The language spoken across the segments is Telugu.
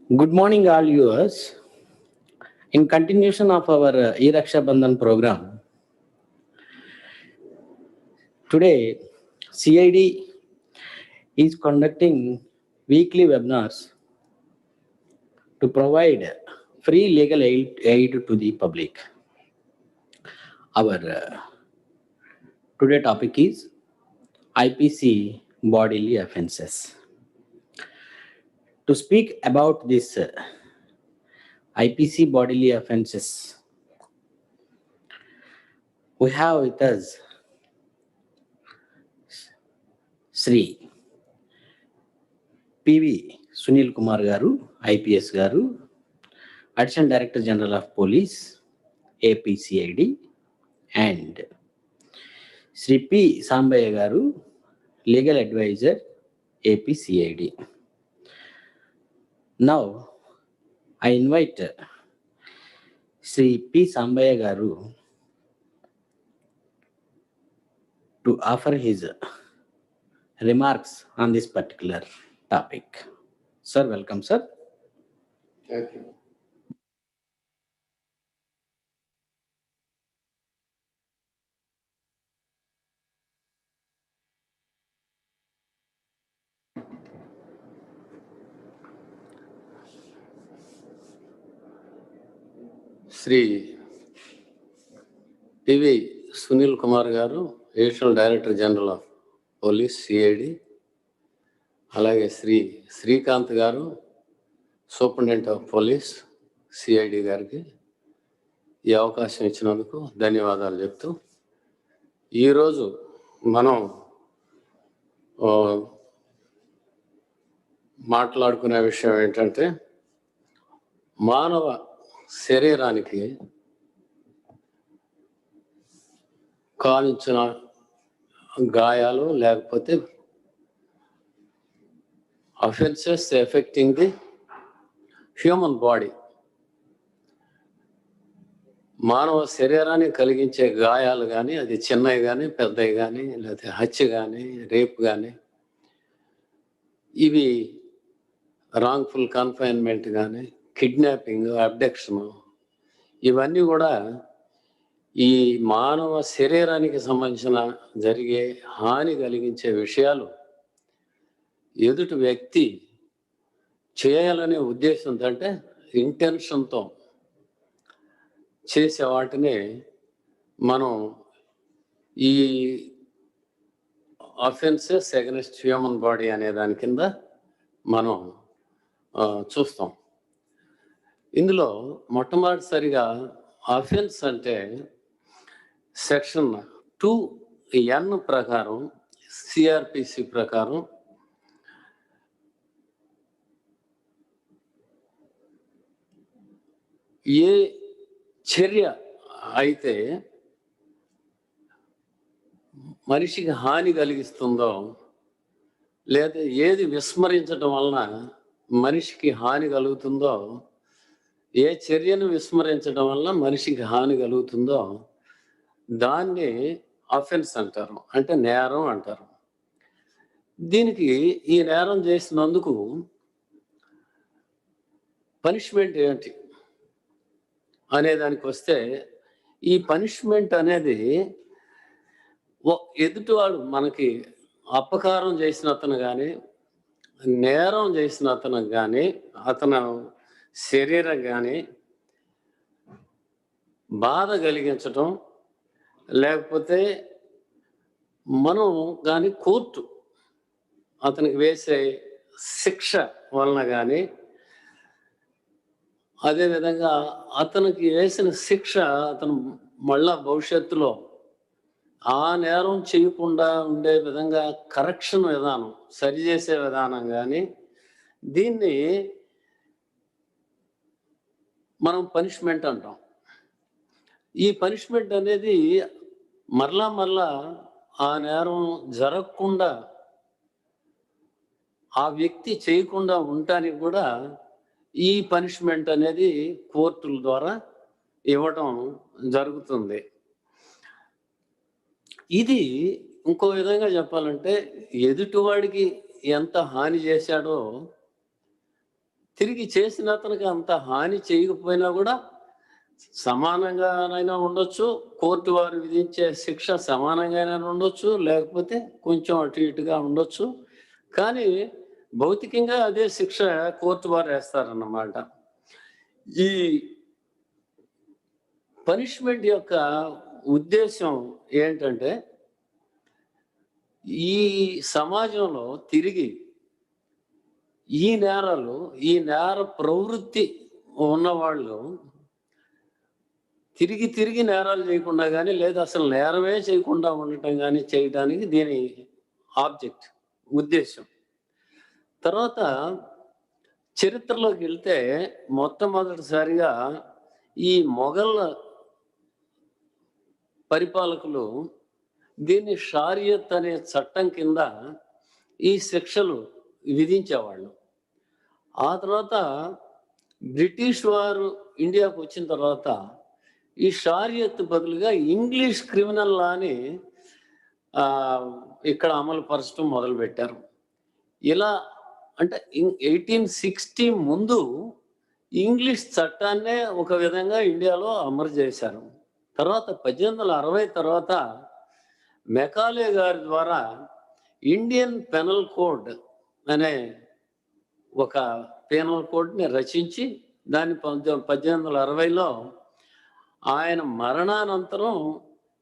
Good morning, all viewers. In continuation of our E-Raksha Bandhan program, today CID is conducting weekly webinars to provide free legal aid to the public. Our today topic is IPC bodily offences. To speak about this IPC bodily offences, we have with us Sri PV Sunil Kumar Garu, IPS Garu, Additional Director General of Police, APCID, and Sri P. Sambaya Garu, Legal Advisor, APCID. Now, I invite Sri P. Sambaya Garu to offer his remarks on this particular topic. Sir, welcome, sir. Thank you. Shri PV Sunil Kumar గారు, additional director general of police CID, అలాగే శ్రీ శ్రీకాంత్ గారు, సూపరింటెండెంట్ ఆఫ్ పోలీస్ సిఐడి గారికి ఈ అవకాశం ఇచ్చినందుకు ధన్యవాదాలు చెప్తూ, ఈరోజు మనం మాట్లాడుకునే విషయం ఏంటంటే, మానవ శరీరానికి కావించిన గాయాలు లేకపోతే offences effecting the human body, మానవ శరీరాన్ని కలిగించే గాయాలు కానీ, అది చిన్నవి కానీ పెద్దవి కానీ, లేకపోతే హత్య కానీ రేప్ కానీ, ఇవి రాంగ్ఫుల్ కన్ఫైన్మెంట్ కానీ, కిడ్నాపింగ్, అబ్డక్షన్, ఇవన్నీ కూడా ఈ మానవ శరీరానికి సంబంధించిన జరిగే హాని కలిగించే విషయాలు ఎదుటి వ్యక్తి చేయాలనే ఉద్దేశంతో, అంటే ఇంటెన్షన్తో చేసే వాటిని మనం ఈ అఫెన్సెస్ అగెన్స్ట్ హ్యూమన్ బాడీ అనే దాని కింద మనం చూస్తాం. ఇందులో మొట్టమొదటిసారిగా అఫెన్స్ అంటే సెక్షన్ 2N ప్రకారం, సిఆర్పిసి ప్రకారం ఏ చర్య అయితే మనిషికి హాని కలిగిస్తుందో, లేదా ఏది విస్మరించడం వలన మనిషికి హాని కలుగుతుందో, ఏ చర్యను విస్మరించడం వల్ల మనిషికి హాని కలుగుతుందో దాన్ని అఫెన్స్ అంటారు, అంటే నేరం అంటారు. దీనికి ఈ నేరం చేసినందుకు పనిష్మెంట్ ఏంటి అనేదానికి వస్తే, ఈ పనిష్మెంట్ అనేది ఎదుటివాడు మనకి అపకారం చేసిన అతను కానీ, నేరం చేసిన అతను కానీ, అతను శరీరం కానీ బాధ కలిగించటం, లేకపోతే మనం కానీ కోర్టు అతనికి వేసే శిక్ష వలన కానీ, అదేవిధంగా అతనికి వేసిన శిక్ష అతను మళ్ళా భవిష్యత్తులో ఆ నేరం చేయకుండా ఉండే విధంగా కరెక్షన్ విధానం, సరిచేసే విధానం కానీ, దీన్ని మనం పనిష్మెంట్ అంటాం. ఈ పనిష్మెంట్ అనేది మరలా ఆ నేరం జరగకుండా, ఆ వ్యక్తి చేయకుండా ఉండటానికి కూడా ఈ పనిష్మెంట్ అనేది కోర్టుల ద్వారా ఇవ్వటం జరుగుతుంది. ఇది ఇంకో విధంగా చెప్పాలంటే, ఎదుటివాడికి ఎంత హాని చేశాడో తిరిగి చేసిన అతనికి అంత హాని చేయకపోయినా కూడా సమానంగానైనా ఉండొచ్చు, కోర్టు వారు విధించే శిక్ష సమానంగానైనా ఉండొచ్చు, లేకపోతే కొంచెం అటు ఇటుగా ఉండొచ్చు. కానీ భౌతికంగా అదే శిక్ష కోర్టు వారు వేస్తారన్నమాట. ఈ పనిష్మెంట్ యొక్క ఉద్దేశం ఏంటంటే, ఈ సమాజంలో తిరిగి ఈ నేరాలు, ఈ నేర ప్రవృత్తి ఉన్నవాళ్ళు తిరిగి తిరిగి నేరాలు చేయకుండా కానీ, లేదా అసలు నేరమే చేయకుండా ఉండటం కానీ చేయడానికి దీని ఆబ్జెక్ట్, ఉద్దేశం. తర్వాత చరిత్రలోకి వెళ్తే మొట్టమొదటిసారిగా ఈ మొఘల్ పరిపాలకులు దీన్ని షారియత్ అనే చట్టం కింద ఈ శిక్షలు విధించేవాళ్ళు. ఆ తర్వాత బ్రిటిష్ వారు ఇండియాకు వచ్చిన తర్వాత ఈ షారియత్ బదులుగా ఇంగ్లీష్ క్రిమినల్ లాని ఇక్కడ అమలు పరచడం మొదలుపెట్టారు. ఇలా అంటే 1860 ముందు ఇంగ్లీష్ చట్టాన్నే ఒక విధంగా ఇండియాలో అమలు చేశారు. తర్వాత 1860 తర్వాత మెకాలే గారి ద్వారా ఇండియన్ పెనల్ కోడ్ అనే ఒక పెనల్ కోడ్ని రచించి దాన్ని 1860లో ఆయన మరణానంతరం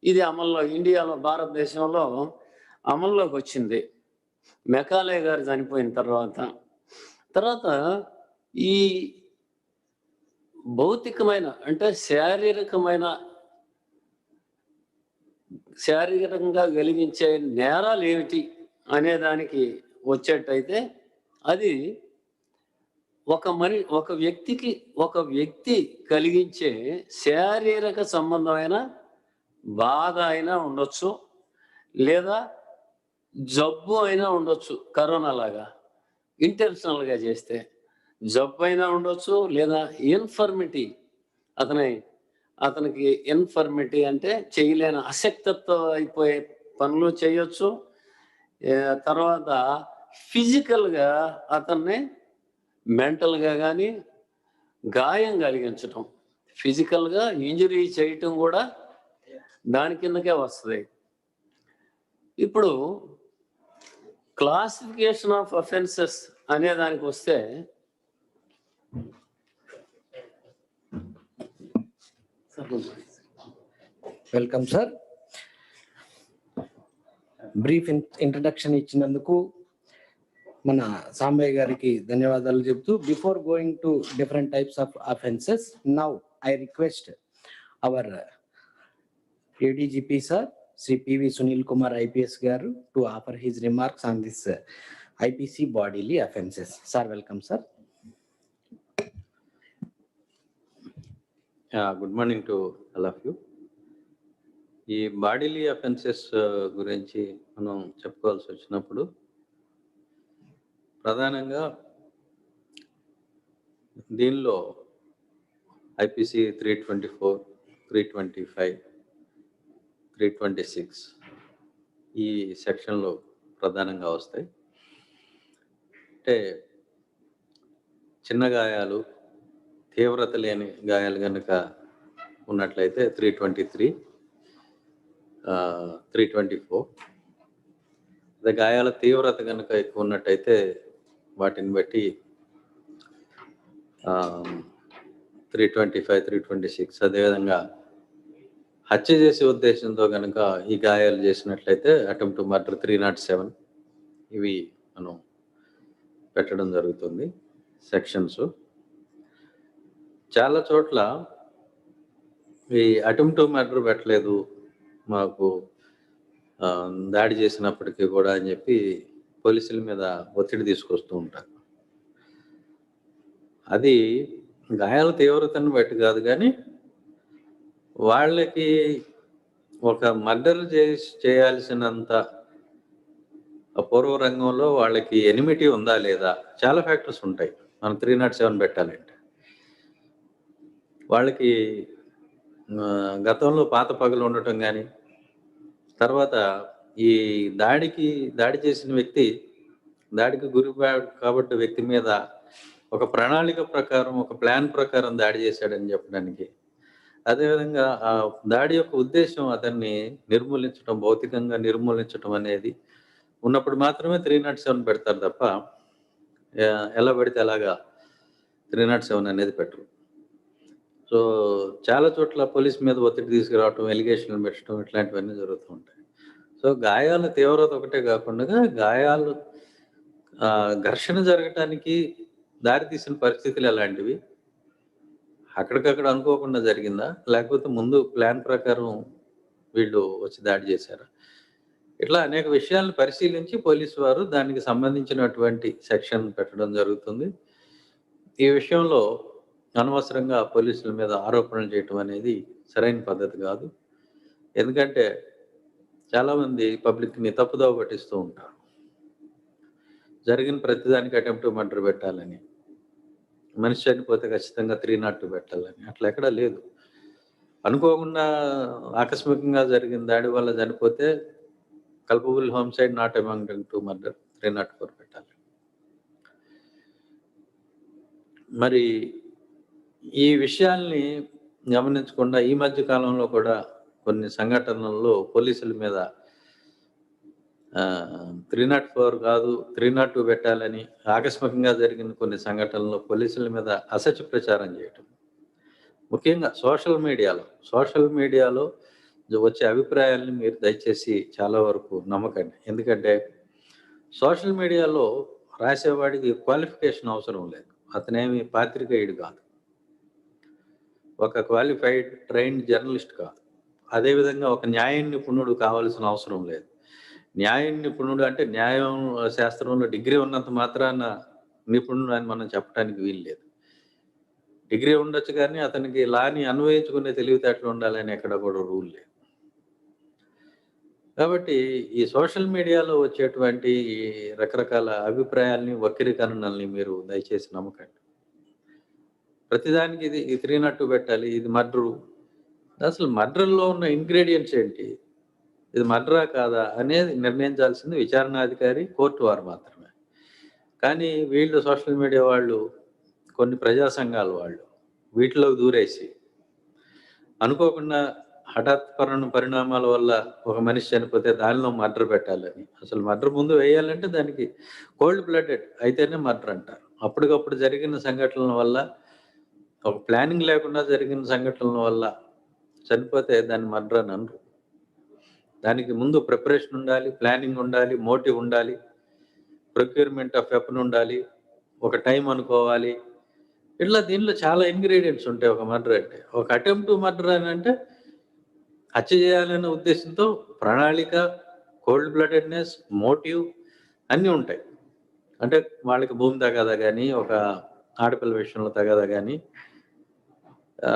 ఇది అమల్లో, ఇండియాలో, భారతదేశంలో అమల్లోకి వచ్చింది మెకాలే గారు చనిపోయిన తర్వాత ఈ భౌతికమైన అంటే శారీరకంగా కలిగించే నేరాలు ఏమిటి అనే దానికి వచ్చేటైతే అది ఒక వ్యక్తి కలిగించే శారీరక సంబంధమైన బాధ అయినా ఉండొచ్చు, లేదా జబ్బు అయినా ఉండొచ్చు. కరోనా లాగా ఇంటెన్షనల్గా చేస్తే జబ్బు అయినా ఉండొచ్చు, లేదా ఇన్ఫర్మిటీ, అతనికి ఇన్ఫర్మిటీ అంటే చేయలేని అశక్తతో అయిపోయే పనులు చేయొచ్చు. తర్వాత ఫిజికల్గా అతన్ని మెంటల్గా కానీ గాయం కలిగించటం, ఫిజికల్గా ఇంజరీ చేయటం కూడా దాని కిందకే వస్తుంది. ఇప్పుడు క్లాసిఫికేషన్ ఆఫ్ అఫెన్సెస్ అనే దానికి వస్తే వెల్కమ్ సార్. బ్రీఫ్ ఇంట్రడక్షన్ ఇచ్చినందుకు మన సాంబయ్య గారికి ధన్యవాదాలు చెప్తూ, before going to different types of offences, now I request our ADGP sir, Sri PV Sunil Kumar IPS garu, to offer his remarks on this IPC bodily offences. Sir, welcome sir. Good morning to all of you. ఈ బాడీలీ అఫెన్సెస్ గురించి మనం చెప్పుకోవాల్సి వచ్చినప్పుడు ప్రధానంగా దీనిలో IPC 324, 325, 326 ఈ సెక్షన్లో ప్రధానంగా వస్తాయి. అంటే చిన్న గాయాలు, తీవ్రత లేని గాయాలు కనుక ఉన్నట్లయితే 323, 324. అదే గాయాల తీవ్రత కనుక ఎక్కువ ఉన్నట్టయితే వాటిని బట్టి 325, 326. అదేవిధంగా హత్య చేసే ఉద్దేశంతో కనుక ఈ గాయాలు చేసినట్లయితే అటెంప్ట్ టు మర్డర్ 307. ఇవి మనం పెట్టడం జరుగుతుంది సెక్షన్స్. చాలా చోట్ల ఈ అటెంప్ట్ టు మర్డర్ పెట్టలేదు మాకు దాడి చేసినప్పటికీ కూడా అని చెప్పి పోలీసుల మీద ఒత్తిడి తీసుకొస్తూ ఉంటారు. అది గాయాల తీవ్రతను బట్టి కాదు, కానీ వాళ్ళకి ఒక మర్డర్ చేయాల్సినంత పూర్వ రంగంలో వాళ్ళకి ఎనిమిటీ ఉందా లేదా, చాలా ఫ్యాక్టర్స్ ఉంటాయి. మనం 307 పెట్టాలంటే వాళ్ళకి గతంలో పాత పగలు ఉండటం కానీ, తర్వాత ఈ దాడి చేసిన వ్యక్తి, దాడికి గురి కాబట్టి వ్యక్తి మీద ఒక ప్రణాళిక ప్రకారం, ఒక ప్లాన్ ప్రకారం దాడి చేశాడని చెప్పడానికి. అదేవిధంగా ఆ దాడి యొక్క ఉద్దేశ్యం అతన్ని నిర్మూలించడం, భౌతికంగా నిర్మూలించడం అనేది ఉన్నప్పుడు మాత్రమే 307 పెడతారు తప్ప ఎలా పడితే అలాగా 307 అనేది పెట్టరు. సో, చాలా చోట్ల పోలీస్ మీద ఒత్తిడి తీసుకురావటం, ఎలిగేషన్‌లు పెట్టడం ఇట్లాంటివన్నీ జరుగుతూ ఉంటాయి. సో, గాయాల తీవ్రత ఒకటే కాకుండా గాయాలు ఘర్షణ జరగటానికి దారితీసిన పరిస్థితులు ఎలాంటివి? అక్కడికక్కడ అనుకోకుండా జరిగిందా? లేకపోతే ముందు ప్లాన్ ప్రకారం వీళ్ళు వచ్చి దాడి చేశారా? ఇట్లా అనేక విషయాలను పరిశీలించి పోలీసు వారు దానికి సంబంధించినటువంటి సెక్షన్ పెట్టడం జరుగుతుంది. ఈ విషయంలో అనవసరంగా పోలీసుల మీద ఆరోపణలు చేయటం అనేది సరైన పద్ధతి కాదు. ఎందుకంటే చాలామంది పబ్లిక్‌ని తప్పుదోవ పట్టిస్తూ ఉంటారు. జరిగిన ప్రతిదానికి అటెంప్ట్ టు మర్డర్ పెట్టాలని. మనిషి చనిపోతే ఖచ్చితంగా 302 పెట్టాలని. అట్లా ఎక్కడా లేదు. అనుకోకుండా ఆకస్మికంగా జరిగిన దాడి వల్ల చనిపోతే culpable homicide not among to murder 304 పెట్టాలి. మరి ఈ విషయాల్ని గమనించకుండా ఈ మధ్య కాలంలో కూడా కొన్ని సంఘటనల్లో పోలీసుల మీద 304 కాదు 302 పెట్టాలని ఆకస్మికంగా జరిగిన కొన్ని సంఘటనల్లో పోలీసుల మీద అసత్య ప్రచారం చేయటం. ముఖ్యంగా సోషల్ మీడియాలో వచ్చే అభిప్రాయాల్ని మీరు దయచేసి చాలా వరకు నమ్మకండి. ఎందుకంటే సోషల్ మీడియాలో రాసేవాడికి క్వాలిఫికేషన్ అవసరం లేదు. అతనేమి పాత్రికేయుడు కాదు, ఒక క్వాలిఫైడ్ ట్రైన్డ్ జర్నలిస్ట్ కాదు. అదేవిధంగా ఒక న్యాయ నిపుణుడు కావాల్సిన అవసరం లేదు. న్యాయ నిపుణుడు అంటే న్యాయం శాస్త్రంలో డిగ్రీ ఉన్నంత మాత్రాన నిపుణుడు అని మనం చెప్పడానికి వీలు లేదు. డిగ్రీ ఉండొచ్చు కానీ అతనికి లాని అన్వయించుకునే తెలివితేటలు ఉండాలని ఎక్కడ కూడా రూల్ లేదు. కాబట్టి ఈ సోషల్ మీడియాలో వచ్చేటువంటి ఈ రకరకాల అభిప్రాయాల్ని, వక్రీకరణల్ని మీరు దయచేసి నమ్మకండి. ప్రతిదానికి ఇది 302 పెట్టాలి, ఇది మర్డరు. అసలు మర్డర్‌లో ఉన్న ఇంగ్రీడియంట్స్ ఏంటి? ఇది మర్డరా కాదా అనేది నిర్ణయించాల్సింది విచారణాధికారి, కోర్టు వారు మాత్రమే. కానీ వీళ్ళు సోషల్ మీడియా వాళ్ళు, కొన్ని ప్రజా సంఘాల వాళ్ళు వీటిలోకి దూరేసి అనుకోకుండా హఠాత్ పరిణామాల వల్ల ఒక మనిషి చనిపోతే దానిలో మర్డర్ పెట్టాలని. అసలు మర్డర్ ముందు వేయాలంటే దానికి కోల్డ్ బ్లడెడ్ అయితేనే మర్డర్ అంటారు. అప్పటికప్పుడు జరిగిన సంఘటనల వల్ల, ఒక ప్లానింగ్ లేకుండా జరిగిన సంఘటనల వల్ల చనిపోతే దాన్ని మర్డర్ అని అనరు. దానికి ముందు ప్రిపరేషన్ ఉండాలి, ప్లానింగ్ ఉండాలి, మోటివ్ ఉండాలి, ప్రొక్యూర్మెంట్ ఆఫ్ వెపన్ ఉండాలి, ఒక టైం అనుకోవాలి. ఇట్లా దీనిలో చాలా ఇంగ్రీడియంట్స్ ఉంటాయి ఒక మర్డర్ అంటే. ఒక అటెంప్ట్ టు మర్డర్ అని అంటే హత్య చేయాలనే ఉద్దేశంతో ప్రణాళిక, కోల్డ్ బ్లడెడ్నెస్, మోటివ్ అన్నీ ఉంటాయి. అంటే వాళ్ళకి భూమి తగాదా కానీ, ఒక ఆడపిల్ల విషయంలో తగాదా కానీ,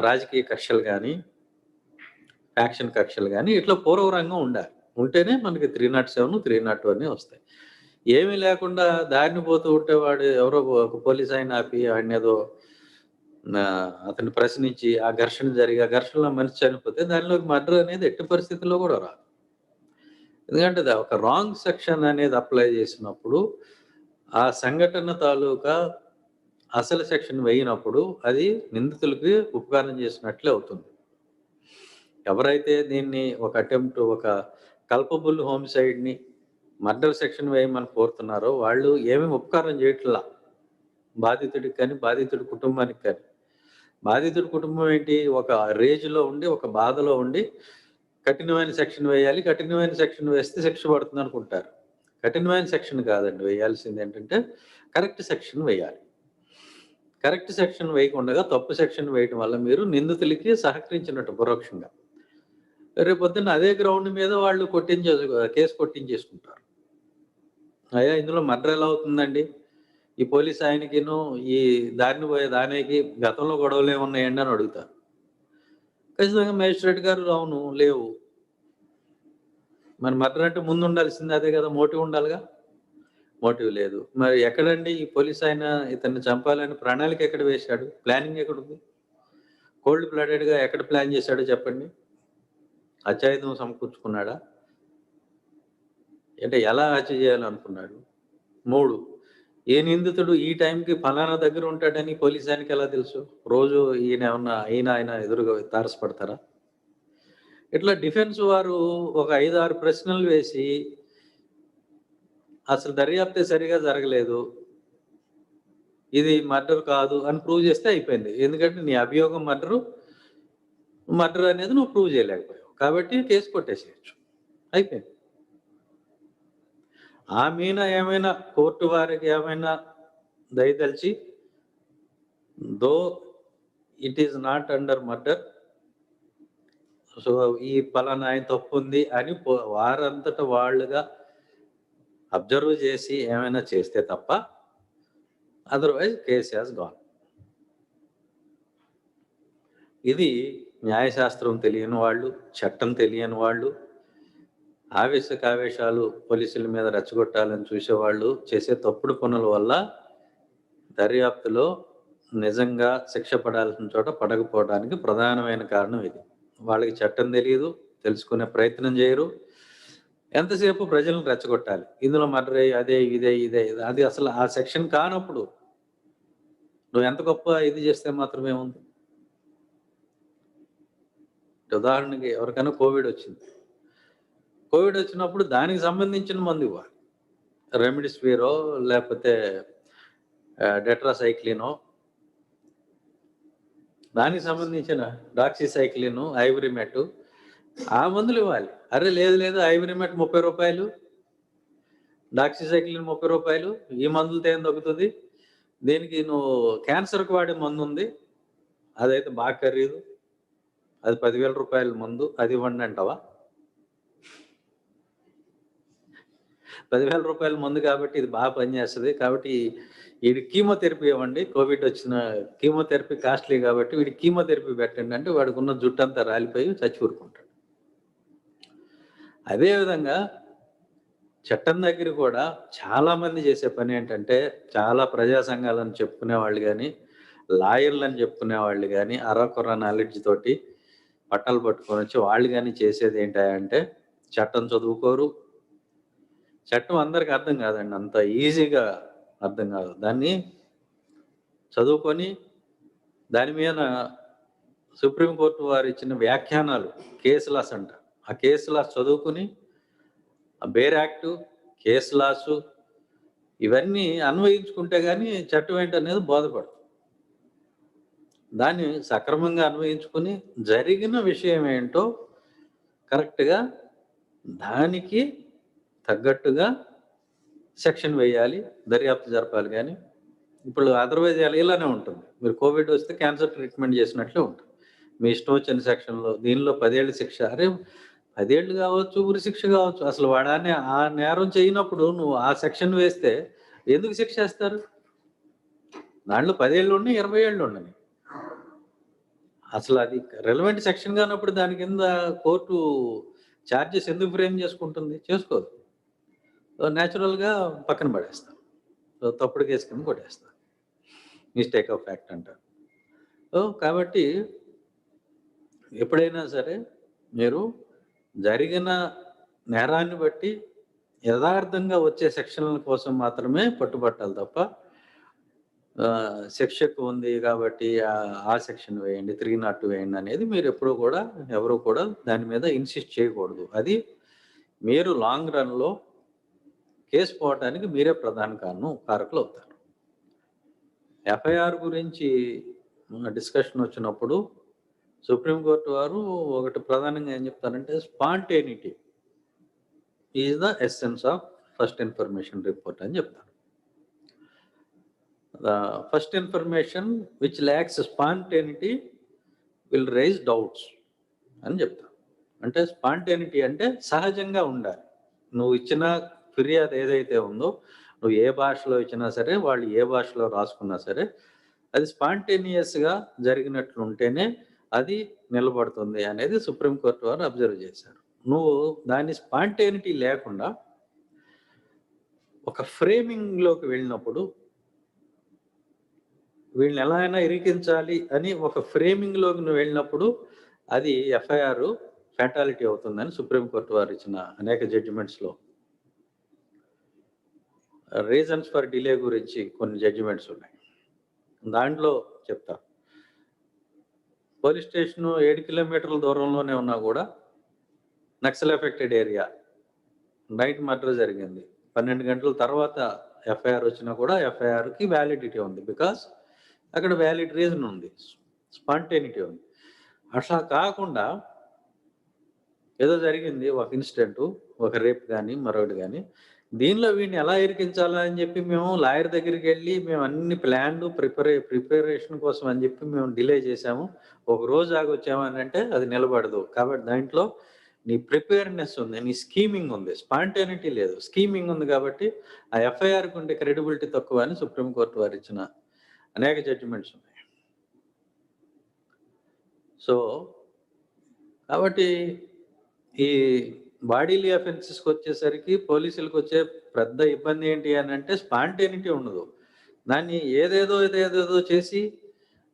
రాజకీయ కక్షలు కానీ, ఫ్యాక్షన్ కక్షలు కానీ ఇట్లా పూర్వరంగం ఉండాలి. ఉంటేనే మనకి 307, 302 అన్నీ వస్తాయి. ఏమీ లేకుండా దారిని పోతూ ఉంటే వాడు ఎవరో ఒక పోలీస్ ఆయన ఆపి ఆయనేదో అతన్ని ప్రశ్నించి ఆ ఘర్షణ జరిగి ఆ ఘర్షణలో మనిషి చనిపోతే దానిలోకి మర్డర్ అనేది ఎట్టి పరిస్థితుల్లో కూడా రాదు. ఎందుకంటే ఒక రాంగ్ సెక్షన్ అనేది అప్లై చేసినప్పుడు ఆ సంఘటన తాలూకా అసలు సెక్షన్ వేయినప్పుడు అది నిందితులకి ఉపకారం చేసినట్లే అవుతుంది. ఎవరైతే దీన్ని ఒక అటెంప్ట్, ఒక కల్పబుల్ హోమిసైడ్ని మర్డర్ సెక్షన్ వేయమని కోరుతున్నారో వాళ్ళు ఏమీ ఉపకారం చేయట్లా బాధితుడికి కానీ, బాధితుడి కుటుంబానికి కానీ. బాధితుడి కుటుంబం ఏంటి, ఒక రేజ్లో ఉండి, ఒక బాధలో ఉండి కఠినమైన సెక్షన్ వేయాలి, కఠినమైన సెక్షన్ వేస్తే శిక్ష పడుతుంది అనుకుంటారు. కఠినమైన సెక్షన్ కాదండి వేయాల్సింది, ఏంటంటే కరెక్ట్ సెక్షన్ వేయాలి. కరెక్ట్ సెక్షన్ వేయకుండా తప్పు సెక్షన్ వేయడం వల్ల మీరు నిందితులకి సహకరించినట్టు పరోక్షంగా. రేపొద్దున్న అదే గ్రౌండ్ మీద వాళ్ళు కేసు కొట్టించేసుకుంటారు. అయ్యా ఇందులో మర్డర్ ఎలా అవుతుందండి, ఈ పోలీస్ ఆయనకిను ఈ దారిని పోయే దానికి గతంలో గొడవలు ఏమున్నాయండి అని అడుగుతారు. ఖచ్చితంగా మేజిస్ట్రేట్ గారు అవును లేవు. మరి మర్డర్ అంటే ముందు ఉండాల్సింది అదే కదా, మోటివ్ ఉండాలిగా. మోటివ్ లేదు. మరి ఎక్కడండి ఈ పోలీస్ ఆయన ఇతన్ని చంపాలని ప్రణాళిక ఎక్కడ వేశాడు, ప్లానింగ్ ఎక్కడుంది? కోల్డ్ బ్లడెడ్గా ఎక్కడ ప్లాన్ చేశాడో చెప్పండి. హత్యాయుధం సమకూర్చుకున్నాడా? అంటే ఎలా హత్య చేయాలనుకున్నాడు? 3 ఏ నిందితుడు ఈ టైంకి ఫలానా దగ్గర ఉంటాడని పోలీసానికి ఎలా తెలుసు? రోజు ఆయన ఎదురుగా తారసపడతారా? ఇట్లా డిఫెన్స్ వారు ఒక 5, 6 ప్రశ్నలు వేసి అసలు దర్యాప్తే సరిగా జరగలేదు, ఇది మర్డర్ కాదు అని ప్రూవ్ చేస్తే అయిపోయింది. ఎందుకంటే నీ అభియోగం మర్డర్ అనేది నువ్వు ప్రూవ్ చేయలేకపోయావు. కాబట్టి కేసు కొట్టేసేయచ్చు. అయిపోయింది. ఆ మీన ఏమైనా కోర్టు వారికి ఏమైనా దయదలిచి though it is not under murder, so ఈ పలానా ఆయన తప్పు ఉంది అని వారంతట వాళ్ళుగా అబ్జర్వ్ చేసి ఏమైనా చేస్తే తప్ప అదర్వైజ్ కేస్ హ్యాస్ గాన్. ఇది న్యాయశాస్త్రం తెలియని వాళ్ళు, చట్టం తెలియని వాళ్ళు, ఆవేశాలు పోలీసుల మీద రెచ్చగొట్టాలని చూసేవాళ్ళు చేసే తప్పుడు పనుల వల్ల దర్యాప్తులో నిజంగా శిక్ష పడాల్సిన చోట పడకపోవడానికి ప్రధానమైన కారణం ఇది. వాళ్ళకి చట్టం తెలియదు, తెలుసుకునే ప్రయత్నం చేయరు, ఎంతసేపు ప్రజలను రెచ్చగొట్టాలి. ఇందులో మర్డర్ అదే ఇదే అది అసలు ఆ సెక్షన్ కానప్పుడు నువ్వు ఎంత గొప్ప ఇది చేస్తే మాత్రమే ఉంది. ఉదాహరణకి ఎవరికైనా కోవిడ్ వచ్చినప్పుడు దానికి సంబంధించిన మందు ఇవ్వాలి. రెమిడిసివిరో లేకపోతే డెట్రాసైక్లినో, దానికి సంబంధించిన డాక్సిసైక్లిన్, ఐవరిమెట్, ఆ మందులు ఇవ్వాలి. అరే లేదు ఐవరిమెట్ 30 రూపాయలు, డాక్సిసైక్లిన్ 30 రూపాయలు, ఈ మందులతో ఏం తగ్గుతుంది? దీనికి నువ్వు క్యాన్సర్కి వాడే మందు ఉంది, అదైతే బాగా ఖరీదు, అది 10,000 రూపాయల మందు, అది ఇవ్వండి అంటావా? 10,000 రూపాయల మందు కాబట్టి ఇది బాగా పనిచేస్తుంది, కాబట్టి వీడికి కీమోథెరపీ ఇవ్వండి, కోవిడ్ వచ్చిన కీమోథెరపీ కాస్ట్లీ కాబట్టి వీడికి కీమోథెరపీ పెట్టండి అంటే వాడికి ఉన్న జుట్టు అంతా రాలిపోయి చచ్చి ఊరుకుంటాడు. అదేవిధంగా చట్టం దగ్గర కూడా చాలామంది చేసే పని ఏంటంటే, చాలా ప్రజా సంఘాలను చెప్పుకునే వాళ్ళు కానీ, లాయర్లను చెప్పుకునే వాళ్ళు కానీ, అరకొర నాలెడ్జ్ తోటి పట్టాలు పట్టుకొని వచ్చి వాళ్ళు కానీ చేసేది ఏంటంటే, చట్టం చదువుకోరు. చట్టం అందరికి అర్థం కాదండి, అంత ఈజీగా అర్థం కాదు. దాన్ని చదువుకొని దాని మీద సుప్రీంకోర్టు వారు ఇచ్చిన వ్యాఖ్యానాలు, కేసు లాస్ అంట, ఆ కేసు లాస్ చదువుకుని బేర్ యాక్టు, కేసు లాసు ఇవన్నీ అన్వయించుకుంటే కానీ చట్టం ఏంటనేది బోధపడదు. దాన్ని సక్రమంగా అన్వయించుకుని జరిగిన విషయం ఏంటో కరెక్ట్గా దానికి తగ్గట్టుగా సెక్షన్ వేయాలి, దర్యాప్తు జరపాలి. కానీ ఇప్పుడు అదర్వైజ్ ఇలానే ఉంటుంది. మీరు కోవిడ్ వస్తే క్యాన్సర్ ట్రీట్మెంట్ చేసినట్లే ఉంటుంది. మీ ఇష్టం వచ్చిన సెక్షన్లో దీనిలో 10 ఏళ్ళ శిక్ష, అరే 10 ఏళ్ళు కావచ్చు, ఉరి శిక్ష కావచ్చు, అసలు వాడాన్ని ఆ నేరం చేయనప్పుడు నువ్వు ఆ సెక్షన్ వేస్తే ఎందుకు శిక్ష వేస్తారు? దాంట్లో 10 ఏళ్ళు ఉన్నాయి, 20 ఏళ్ళు ఉన్నాయి. అసలు అది రెలవెంట్ సెక్షన్ కానప్పుడు దాని కింద కోర్టు ఛార్జెస్ ఎందుకు ఫ్రేమ్ చేసుకుంటుంది? చేసుకోదు. న్యాచురల్గా పక్కన పడేస్తాం, తప్పుడు కేసు కింద కొట్టేస్తాం, మిస్టేక్ ఆఫ్ ఫ్యాక్ట్ అంటారు. కాబట్టి ఎప్పుడైనా సరే మీరు జరిగిన నేరాన్ని బట్టి యథార్థంగా వచ్చే సెక్షన్ల కోసం మాత్రమే పట్టుబట్టాలి తప్ప శిక్షకు ఉంది కాబట్టి ఆ సెక్షన్ వేయండి, 302 వేయండి అనేది మీరు ఎవరు కూడా దాని మీద ఇన్సిస్ట్ చేయకూడదు. అది మీరు లాంగ్ రన్లో కేసు పోవటానికి మీరే ప్రధాన కారకులు అవుతారు. ఎఫ్ఐఆర్ గురించి డిస్కషన్ వచ్చినప్పుడు సుప్రీంకోర్టు వారు ఒకటి ప్రధానంగా ఏం చెప్తారంటే, spontaneity is the essence of first information report అని చెప్తారు. The first information which lacks spontaneity will raise doubts అని చెప్తారు. అంటే స్పాంటేనిటీ అంటే సహజంగా ఉండాలి. నువ్వు ఇచ్చిన ఫిర్యాదు ఏదైతే ఉందో, నువ్వు ఏ భాషలో ఇచ్చినా సరే, వాళ్ళు ఏ భాషలో రాసుకున్నా సరే, అది స్పాంటేనియస్గా జరిగినట్లు ఉంటేనే అది నిలబడుతుంది అనేది సుప్రీంకోర్టు వారు అబ్జర్వ్ చేశారు. నువ్వు దాని స్పాంటేనిటీ లేకుండా ఒక ఫ్రేమింగ్లోకి వెళ్ళినప్పుడు, వీళ్ళని ఎలా అయినా ఇరికించాలి అని ఒక ఫ్రేమింగ్లోకి నువ్వు వెళ్ళినప్పుడు అది ఎఫ్ఐఆర్ ఫ్యాటాలిటీ అవుతుందని సుప్రీంకోర్టు వారు ఇచ్చిన అనేక జడ్జిమెంట్స్లో రీజన్స్ ఫర్ డిలే గురించి కొన్ని జడ్జిమెంట్స్ ఉన్నాయి. దాంట్లో చెప్తా. పోలీస్ స్టేషన్ 7 కిలోమీటర్ల దూరంలోనే ఉన్నా కూడా Naxal affected area, night murder జరిగింది, 12 గంటల తర్వాత ఎఫ్ఐఆర్ వచ్చినా కూడా ఎఫ్ఐఆర్కి వ్యాలిడిటీ ఉంది. బికాస్ అక్కడ వ్యాలిడ్ రీజన్ ఉంది, స్పాంటేనిటీ ఉంది. అట్లా కాకుండా ఏదో జరిగింది ఒక ఇన్సిడెంట్, ఒక రేప్ కానీ మరొకటి కానీ, దీనిలో వీడిని ఎలా ఇరికించాలా అని చెప్పి మేము లాయర్ దగ్గరికి వెళ్ళి మేము అన్ని ప్లాన్లు ప్రిపరేషన్ కోసం అని చెప్పి మేము డిలే చేసాము. ఒక రోజు ఆగొచ్చాము అని అంటే అది నిలబడదు. కాబట్టి దాంట్లో నీ ప్రిపేర్నెస్ ఉంది, నీ స్కీమింగ్ ఉంది, స్పాంటేనిటీ లేదు, స్కీమింగ్ ఉంది. కాబట్టి ఆ ఎఫ్ఐఆర్కి ఉండే క్రెడిబిలిటీ తక్కువ అని సుప్రీంకోర్టు వారు ఇచ్చిన అనేక జడ్జిమెంట్స్ ఉన్నాయి. సో కాబట్టి ఈ బాడీలీ అఫెన్సెస్కి వచ్చేసరికి పోలీసులకు వచ్చే పెద్ద ఇబ్బంది ఏంటి అని అంటే స్పాంటేనిటీ ఉండదు. దాన్ని ఏదేదో చేసి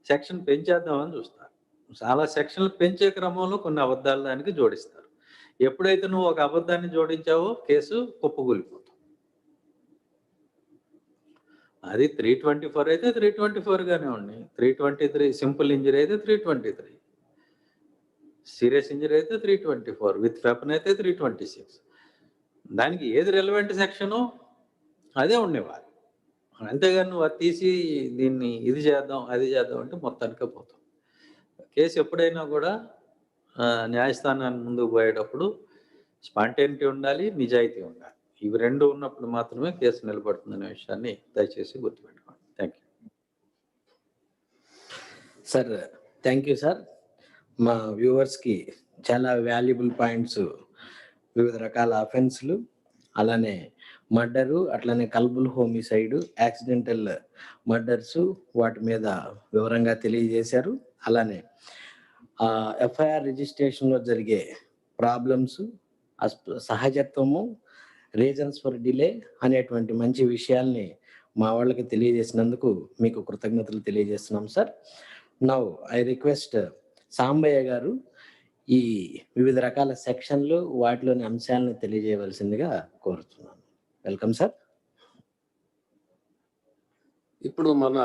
సెక్షన్ పెంచేద్దామని చూస్తారు. చాలా సెక్షన్లు పెంచే క్రమంలో కొన్ని అబద్ధాలు దానికి జోడిస్తారు. ఎప్పుడైతే నువ్వు ఒక అబద్ధాన్ని జోడించావో కేసు కుప్పకూలిపోతుంది. అది 324 అయితే 324గానే ఉంది, 323 సింపుల్ ఇంజరీ అయితే 323, సీరియస్ ఇంజరీ అయితే 324, విత్ వెపన్ అయితే 326. దానికి ఏది రెలవెంట్ సెక్షను అదే ఉండేవారు. అంతేగాని నువ్వు అది తీసి దీన్ని ఇది చేద్దాం అది చేద్దాం అంటే మొత్తానికే పోతాం. కేసు ఎప్పుడైనా కూడా న్యాయస్థానాన్ని ముందుకు పోయేటప్పుడు స్పాంటేనిటీ ఉండాలి, నిజాయితీ ఉండాలి. ఇవి రెండు ఉన్నప్పుడు మాత్రమే కేసు నిలబడుతుందనే విషయాన్ని దయచేసి గుర్తుపెట్టుకోండి. Thank you sir. Thank you sir. మా వ్యూవర్స్కి చాలా వాల్యుబుల్ పాయింట్స్, వివిధ రకాల అఫెన్స్లు, అలానే మర్డరు, అట్లానే కల్బుల్ హోమిసైడ్, యాక్సిడెంటల్ మర్డర్స్, వాటి మీద వివరంగా తెలియజేశారు. అలానే ఎఫ్ఐఆర్ రిజిస్ట్రేషన్లో జరిగే ప్రాబ్లమ్స్, సహజత్వము, రీజన్స్ ఫర్ డిలే అనేటువంటి మంచి విషయాల్ని మా వాళ్ళకి తెలియజేసినందుకు మీకు కృతజ్ఞతలు తెలియజేస్తున్నాం sir. Now I request Sambaiah garu ఈ వివిధ రకాల సెక్షన్లు, వాటిలోని అంశాలను తెలియజేయవలసిందిగా కోరుతున్నాను. Welcome sir. ఇప్పుడు మన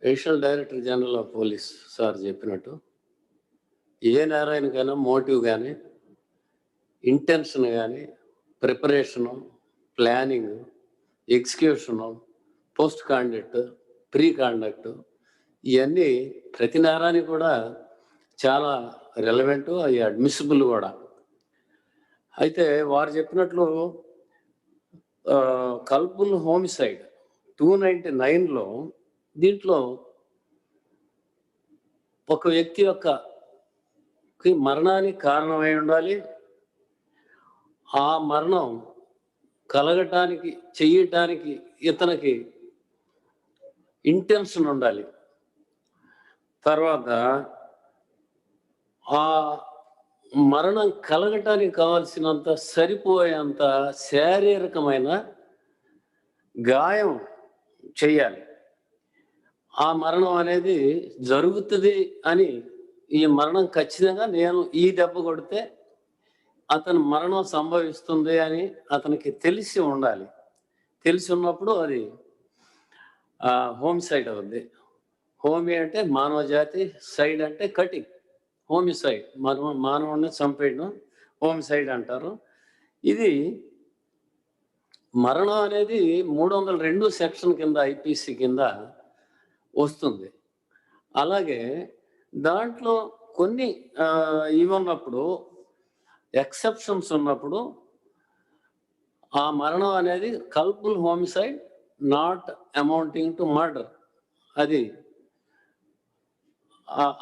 additional director general of police sir చెప్పినట్టు ఏ నేరానికైనా మోటివ్ కానీ, ఇంటెన్షన్ కానీ, preparation, planning, execution, post conduct, pre conduct, ఇవన్నీ ప్రతి నేరానికి కూడా చాలా రెలవెంట్, అవి అడ్మిసిబుల్ కూడా. అయితే వారు చెప్పినట్లు కల్బుల్ హోమిసైడ్ 299లో దీంట్లో ఒక వ్యక్తి యొక్క మరణానికి కారణమై ఉండాలి, ఆ మరణం కలగటానికి చెయ్యటానికి ఇతనికి ఇంటెన్షన్ ఉండాలి. తర్వాత ఆ మరణం కలగటానికి కావాల్సినంత సరిపోయేంత శారీరకమైన గాయం చెయ్యాలి. ఆ మరణం అనేది జరుగుతుంది అని, ఈ మరణం ఖచ్చితంగా నేను ఈ దెబ్బ కొడితే అతని మరణం సంభవిస్తుంది అని అతనికి తెలిసి ఉండాలి. తెలిసి ఉన్నప్పుడు అది హోమిసైడ్ అవుద్ది. హోమి అంటే మానవ జాతి, సైడ్ అంటే కటింగ్, హోమిసైడ్ మానవుడిని చంపేయడం హోమిసైడ్ అంటారు. ఇది మరణం అనేది 302 సెక్షన్ కింద ఐపీసీ కింద వస్తుంది. అలాగే దాంట్లో కొన్ని ఇవి ఉన్నప్పుడు, ఎక్సెప్షన్స్ ఉన్నప్పుడు ఆ మరణం అనేది culpable homicide not amounting to murder అది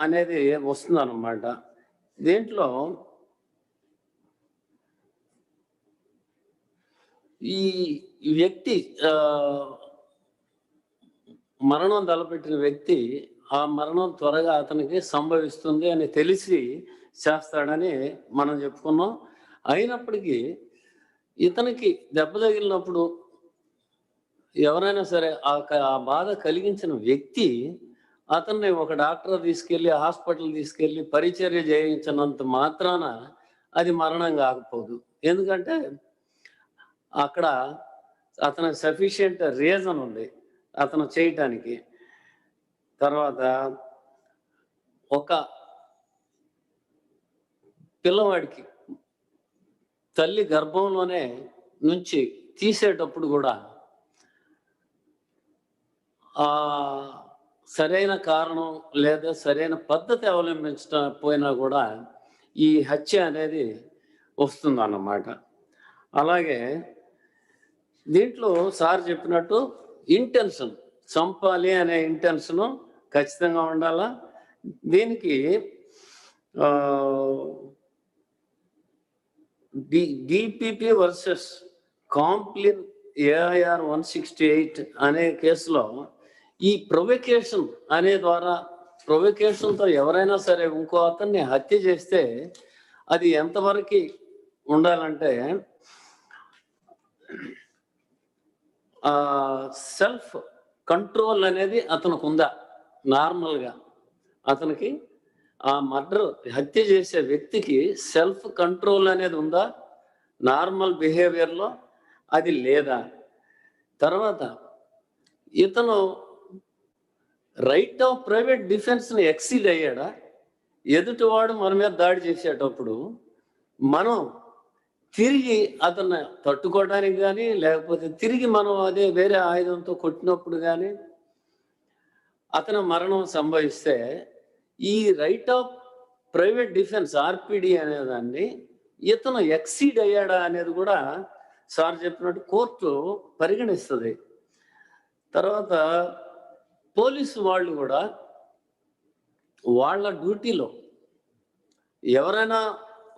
అనేది వస్తుంది అన్నమాట. దీంట్లో ఈ వ్యక్తి మరణం తలపెట్టిన వ్యక్తి ఆ మరణం త్వరగా అతనికి సంభవిస్తుంది అని తెలిసి చేస్తాడని మనం చెప్పుకున్నాం. అయినప్పటికీ ఇతనికి దెబ్బ తగిలినప్పుడు ఎవరైనా సరే ఆ బాధ కలిగించిన వ్యక్తి అతన్ని ఒక డాక్టర్ తీసుకెళ్ళి హాస్పిటల్ తీసుకెళ్ళి పరిచర్య చేయించినంత మాత్రాన అది మరణం కాకపోదు. ఎందుకంటే అక్కడ అతను సఫిషియంట్ రీజన్ ఉంది అతను చేయటానికి. తర్వాత ఒక పిల్లవాడికి తల్లి గర్భంలోనే నుంచి తీసేటప్పుడు కూడా ఆ సరైన కారణం లేదా సరైన పద్ధతి అవలంబించకపోయినా కూడా ఈ హత్య అనేది వస్తుందన్నమాట. అలాగే దీంట్లో సార్ చెప్పినట్టు ఇంటెన్షన్, చంపాలి అనే ఇంటెన్షన్ ఖచ్చితంగా ఉండాలా. దీనికి డిపిపి వర్సెస్ కాంప్లిన్ ఏఐఆర్ 168 అనే కేసులో ఈ ప్రొవొకేషన్ అనే ద్వారా, ప్రొవొకేషన్తో ఎవరైనా సరే ఇంకో అతన్ని హత్య చేస్తే అది ఎంతవరకు ఉండాలంటే సెల్ఫ్ కంట్రోల్ అనేది అతనికి ఉందా, నార్మల్గా అతనికి ఆ మర్డర్ హత్య చేసే వ్యక్తికి సెల్ఫ్ కంట్రోల్ అనేది ఉందా నార్మల్ బిహేవియర్లో, అది లేదా. తర్వాత ఇతను రైట్ ఆఫ్ ప్రైవేట్ డిఫెన్స్ని ఎక్సీడ్ అయ్యాడా, ఎదుటివాడు మన మీద దాడి చేసేటప్పుడు మనం తిరిగి అతన్ని తట్టుకోవడానికి కానీ లేకపోతే తిరిగి మనం అదే వేరే ఆయుధంతో కొట్టినప్పుడు కానీ అతను మరణం సంభవిస్తే ఈ right of private defence RPD అనేదాన్ని ఇతను ఎక్సీడ్ అయ్యాడా అనేది కూడా సార్ చెప్పినట్టు కోర్టు పరిగణిస్తుంది. తర్వాత పోలీసు వాళ్ళు కూడా వాళ్ళ డ్యూటీలో ఎవరైనా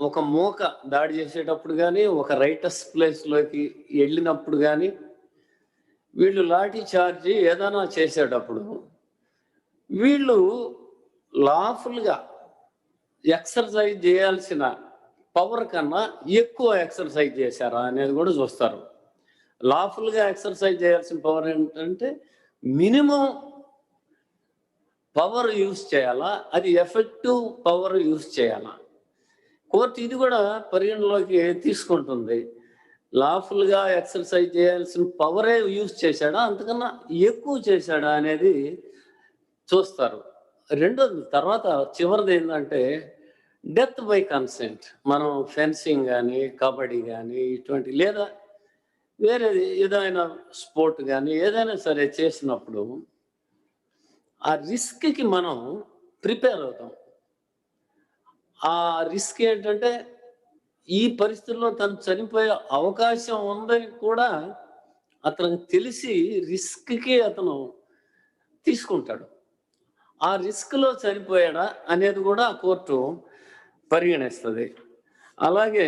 ఒక మూక దాడి చేసేటప్పుడు కానీ ఒక రైటస్ ప్లేస్లోకి వెళ్ళినప్పుడు కానీ వీళ్ళు లాఠీ చార్జీ ఏదైనా చేసేటప్పుడు వీళ్ళు లాఫుల్గా ఎక్సర్సైజ్ చేయాల్సిన పవర్ కన్నా ఎక్కువ ఎక్సర్సైజ్ చేశారా అనేది కూడా చూస్తారు. లాఫుల్గా ఎక్సర్సైజ్ చేయాల్సిన పవర్ ఏంటంటే మినిమం పవర్ యూజ్ చేయాలా, అది ఎఫెక్టివ్ పవర్ యూజ్ చేయాలా. కోర్టు ఇది కూడా పరిగణలోకి తీసుకుంటుంది. లాఫుల్గా ఎక్సర్సైజ్ చేయాల్సిన పవరే యూజ్ చేశాడా, అంతకన్నా ఎక్కువ చేశాడా అనేది చూస్తారు. రెండోది తర్వాత చివరిది ఏంటంటే డెత్ బై కన్సెంట్. మనం ఫెన్సింగ్ కానీ కబడ్డీ కానీ ఇటువంటి లేదా వేరేది ఏదైనా స్పోర్ట్ కానీ ఏదైనా సరే చేసినప్పుడు ఆ రిస్క్కి మనం ప్రిపేర్ అవుతాం. ఆ రిస్క్ ఏంటంటే ఈ పరిస్థితుల్లో తను చనిపోయే అవకాశం ఉందని కూడా అతనికి తెలిసి రిస్క్కి అతను తీసుకుంటాడు. ఆ రిస్క్లో చనిపోయాడా అనేది కూడా కోర్టు పరిగణిస్తుంది. అలాగే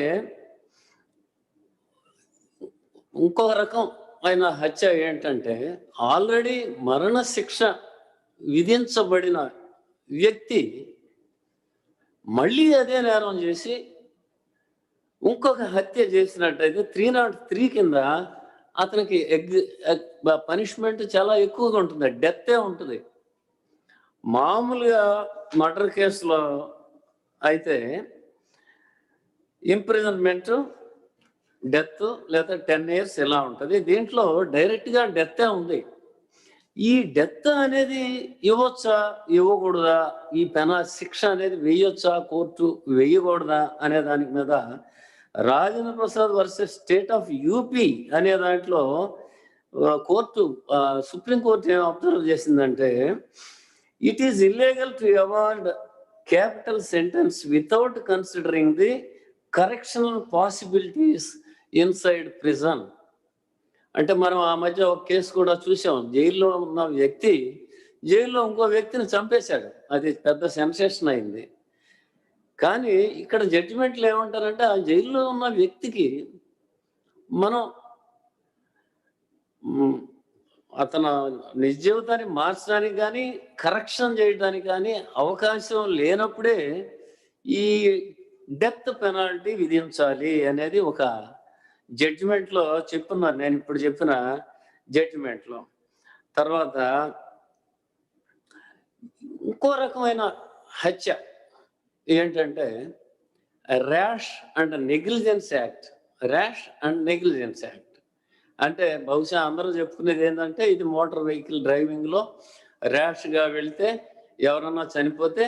ఇంకో రకం అయిన హత్య ఏంటంటే ఆల్రెడీ మరణశిక్ష విధించబడిన వ్యక్తి మళ్ళీ అదే నేరం చేసి ఇంకొక హత్య చేసినట్టయితే 303 కింద అతనికి పనిష్మెంట్ చాలా ఎక్కువగా ఉంటుంది, డెత్తే ఉంటుంది. మామూలుగా మర్డర్ కేసులో అయితే ఇంప్రిజన్మెంట్, డెత్ లేదా 10 years ఇలా ఉంటుంది. దీంట్లో డైరెక్ట్గా డెత్తే ఉంది. ఈ డెత్ అనేది ఇవ్వచ్చా ఇవ్వకూడదా, ఈ శిక్ష అనేది వేయొచ్చా కోర్టు వేయకూడదా అనే దాని మీద Rajendra Prasad versus state of UP అనే దాంట్లో కోర్టు సుప్రీంకోర్టు ఏం అబ్జర్వ్ చేసిందంటే it is illegal to award capital sentence without considering the correctional possibilities inside prison. అంటే మనం ఆ మధ్య ఒక కేసు కూడా చూసాం. జైల్లో ఉన్న వ్యక్తి జైల్లో ఇంకో వ్యక్తిని చంపేశాడు, అది పెద్ద సెన్సేషన్ అయింది. కానీ ఇక్కడ జడ్జిమెంట్లు ఏమంటారంటే ఆ జైల్లో ఉన్న వ్యక్తికి మనం అతను నిజ జీవితాన్ని మార్చడానికి కానీ కరెక్షన్ చేయడానికి కానీ అవకాశం లేనప్పుడే ఈ డెత్ పెనాల్టీ విధించాలి అనేది ఒక జడ్జిమెంట్లో చెప్పున్నారు, నేను ఇప్పుడు చెప్పిన జడ్జిమెంట్లో. తర్వాత ఇంకో రకమైన హత్య ఏంటంటే ర్యాష్ అండ్ నెగ్లిజెన్స్ యాక్ట్. అంటే బహుశా అందరూ చెప్పుకునేది ఏంటంటే ఇది మోటార్ వెహికల్ డ్రైవింగ్లో ర్యాష్గా వెళ్తే ఎవరన్నా చనిపోతే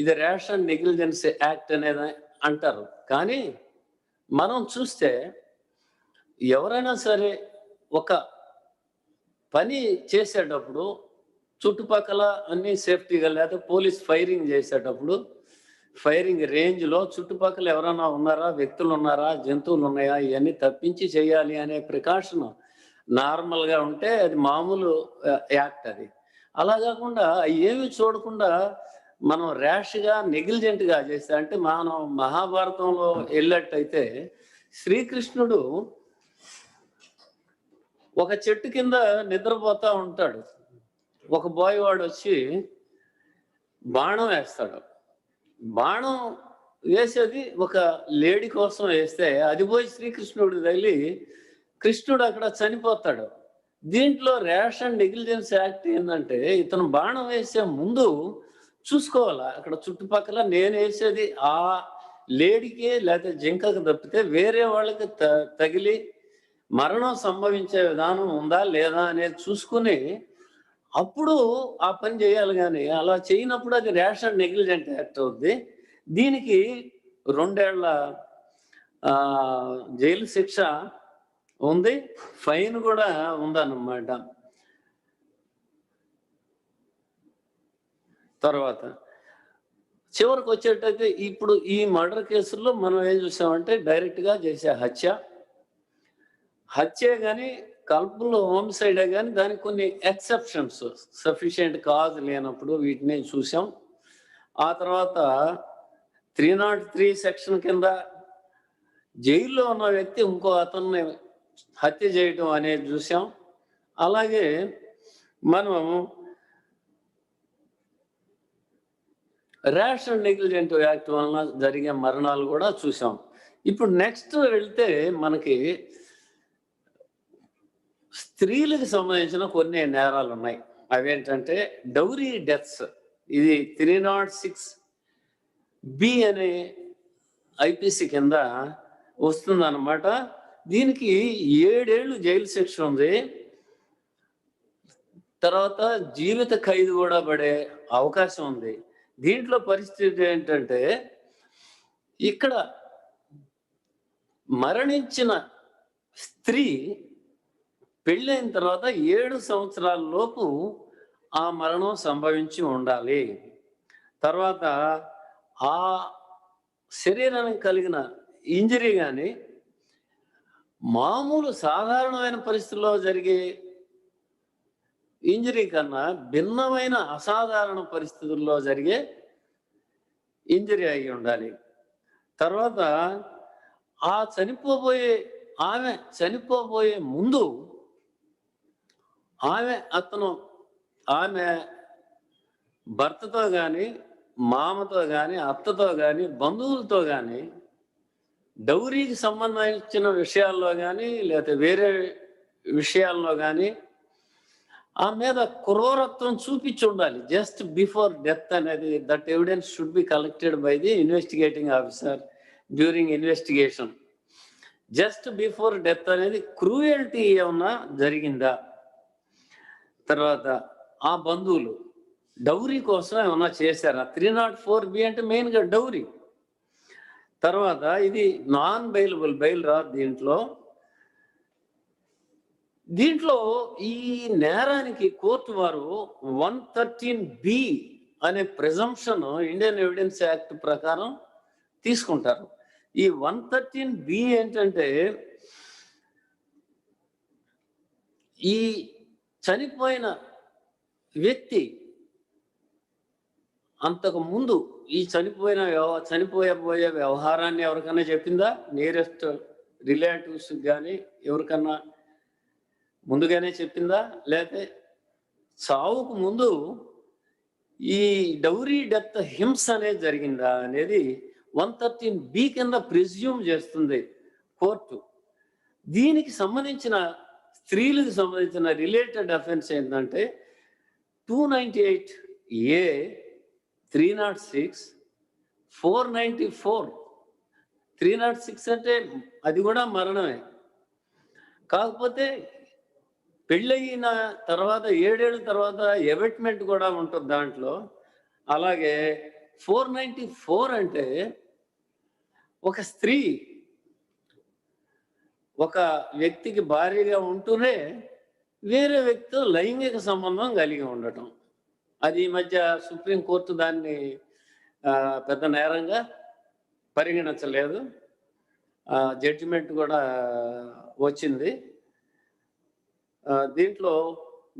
ఇది ర్యాష్ అండ్ నెగ్లిజెన్స్ యాక్ట్ అనేది అంటారు. కానీ మనం చూస్తే ఎవరైనా సరే ఒక పని చేసేటప్పుడు చుట్టుపక్కల అన్ని సేఫ్టీగా, లేదా పోలీస్ ఫైరింగ్ చేసేటప్పుడు ఫైరింగ్ రేంజ్లో చుట్టుపక్కల ఎవరైనా ఉన్నారా, వ్యక్తులు ఉన్నారా, జంతువులు ఉన్నాయా, ఇవన్నీ తప్పించి చేయాలి అనే ప్రికాషన్ నార్మల్గా ఉంటే అది మామూలు యాక్ట్. అది అలా కాకుండా ఏమి చూడకుండా మనం ర్యాష్గా నెగ్లిజెంట్గా చేస్తే, అంటే మనం మహాభారతంలో వెళ్ళినట్టయితే శ్రీకృష్ణుడు ఒక చెట్టు కింద నిద్రపోతా ఉంటాడు. ఒక బాయ్ వాడు వచ్చి బాణం వేస్తాడు. బాణం వేసేది ఒక లేడీ కోసం వేస్తే అది పోయి శ్రీకృష్ణుడు తగిలి కృష్ణుడు అక్కడ చనిపోతాడు. దీంట్లో ర్యాష్ అండ్ నెగ్లిజెన్స్ యాక్ట్ ఏంటంటే ఇతను బాణం వేసే ముందు చూసుకోవాలా అక్కడ చుట్టుపక్కల నేను వేసేది ఆ లేడీకి లేకపోతే జింకకు తప్పితే వేరే వాళ్ళకి తగిలి మరణం సంభవించే విధానం ఉందా లేదా అనేది చూసుకుని అప్పుడు ఆ పని చేయాలి. కానీ అలా చేయనప్పుడు అది ర్యాష్ అండ్ నెగ్లిజెంట్ యాక్ట్ అవుద్ది. దీనికి 2 ఏళ్ల జైలు శిక్ష ఉంది, ఫైన్ కూడా ఉందన్నమాట. తర్వాత చివరికి వచ్చేటైతే ఇప్పుడు ఈ మర్డర్ కేసుల్లో మనం ఏం చూసామంటే డైరెక్ట్గా చేసే హత్యే కానీ కల్పుల్లో హోమిసైడే కానీ దానికి కొన్ని ఎక్సెప్షన్స్ సఫిషియెంట్ కాజ్ లేనప్పుడు వీటిని చూసాం. ఆ తర్వాత 303 సెక్షన్ కింద జైల్లో ఉన్న వ్యక్తి ఇంకో అతన్ని హత్య చేయడం అనేది చూసాం. అలాగే మనం ర్యాష్ అండ్ నెగ్లిజెంట్ యాక్ట్ వలన జరిగే మరణాలు కూడా చూసాం. ఇప్పుడు నెక్స్ట్ వెళ్తే మనకి స్త్రీలకు సంబంధించిన కొన్ని నేరాలు ఉన్నాయి. అవేంటంటే డౌరీ డెత్స్. ఇది 306B అనే ఐపీసీ కింద వస్తుందన్నమాట. దీనికి 7 ఏళ్ళు జైలు శిక్ష ఉంది. తర్వాత జీవిత ఖైదు కూడా పడే అవకాశం ఉంది. దీంట్లో పరిస్థితి ఏంటంటే ఇక్కడ మరణించిన స్త్రీ పెళ్ళైన తర్వాత 7 సంవత్సరాల లోపు ఆ మరణం సంభవించి ఉండాలి. తర్వాత ఆ శరీరానికి కలిగిన ఇంజరీ కానీ మామూలు సాధారణమైన పరిస్థితుల్లో జరిగే ఇంజరీ కన్నా భిన్నమైన అసాధారణ పరిస్థితుల్లో జరిగే ఇంజరీ అయి ఉండాలి. తర్వాత ఆమె చనిపోబోయే ముందు ఆమె భర్తతో కానీ మామతో కానీ అత్తతో కానీ బంధువులతో కానీ డౌరీకి సంబంధించిన విషయాల్లో కానీ లేకపోతే వేరే విషయాల్లో కానీ ఆ మీద క్రూరత్వం చూపించి ఉండాలి. జస్ట్ బిఫోర్ డెత్ అనేది that evidence should be collected by the investigating officer during investigation. Just before death అనేది క్రూయల్టీ ఏమన్నా జరిగిందా? తర్వాత ఆ బంధువులు డౌరీ కోసం ఏమన్నా చేశారా? 304B అంటే మెయిన్గా డౌరీ. తర్వాత ఇది నాన్ బెయిలబుల్, బెయిల్ రాదు దీంట్లో ఈ నేరానికి కోర్టు వారు 113B అనే ప్రిజంప్షన్ ఇండియన్ ఎవిడెన్స్ యాక్ట్ ప్రకారం తీసుకుంటారు. ఈ 113B ఏంటంటే ఈ చనిపోయిన వ్యక్తి అంతకు ముందు ఈ చనిపోయే వ్యవహారాన్ని ఎవరికన్నా చెప్పిందా? నియరెస్ట్ రిలేటివ్స్ కానీ ఎవరికన్నా ముందుగానే చెప్పిందా? లేకపోతే చావుకు ముందు ఈ డౌరీ డెత్ హింస అనేది జరిగిందా అనేది 113B కింద ప్రిజ్యూమ్ చేస్తుంది కోర్టు. దీనికి సంబంధించిన స్త్రీలకు సంబంధించిన రిలేటెడ్ అఫెన్స్ ఏంటంటే 298A, 306, 494. 306 అంటే అది కూడా మరణమే. కాకపోతే పెళ్ళయిన తర్వాత 7 ఏళ్ళ తర్వాత ఎవిట్మెంట్ కూడా ఉంటుంది దాంట్లో. అలాగే 494 అంటే ఒక స్త్రీ ఒక వ్యక్తికి భార్యగా ఉంటూనే వేరే వ్యక్తితో లైంగిక సంబంధం కలిగి ఉండటం. అది ఈ మధ్య సుప్రీంకోర్టు దాన్ని పెద్ద నేరంగా పరిగణించలేదు. జడ్జిమెంట్ కూడా వచ్చింది. దీంట్లో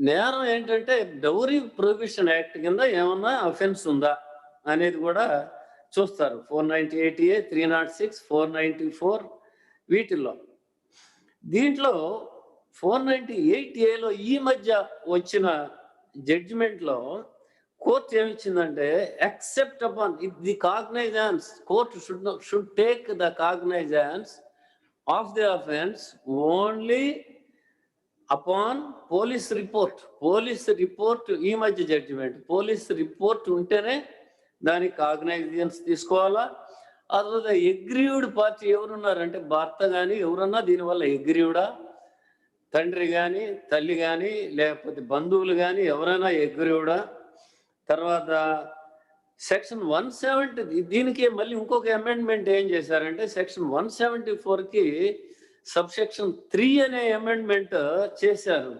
నేరం ఏంటంటే డౌరీ ప్రొహిబిషన్ యాక్ట్ కింద ఏమన్నా అఫెన్స్ ఉందా అనేది కూడా చూస్తారు. 498A, 306, 494 వీటిల్లో. దీంట్లో 498Aలో ఈ మధ్య వచ్చిన జడ్జిమెంట్లో కోర్టు ఏమిచ్చిందంటే except upon the cognizance, court should take the cognizance of the offence only upon police report. ఈ మధ్య జడ్జిమెంట్ పోలీస్ రిపోర్ట్ ఉంటేనే దానికి కాగ్నైజెన్స్ తీసుకోవాలా. ఆ తర్వాత ఎగ్రీవ్డ్ పార్టీ ఎవరున్నారంటే భర్త కానీ ఎవరన్నా దీనివల్ల ఎగ్రీవ్డా, తండ్రి కానీ తల్లి కానీ లేకపోతే బంధువులు కానీ ఎవరైనా ఎగ్రీవ్డా. తర్వాత సెక్షన్ 170 దీనికి మళ్ళీ ఇంకొక అమెండ్మెంట్ ఏం చేశారంటే సెక్షన్ 174కి సబ్సెక్షన్ 3 అనే అమెండ్మెంట్ చేశారు.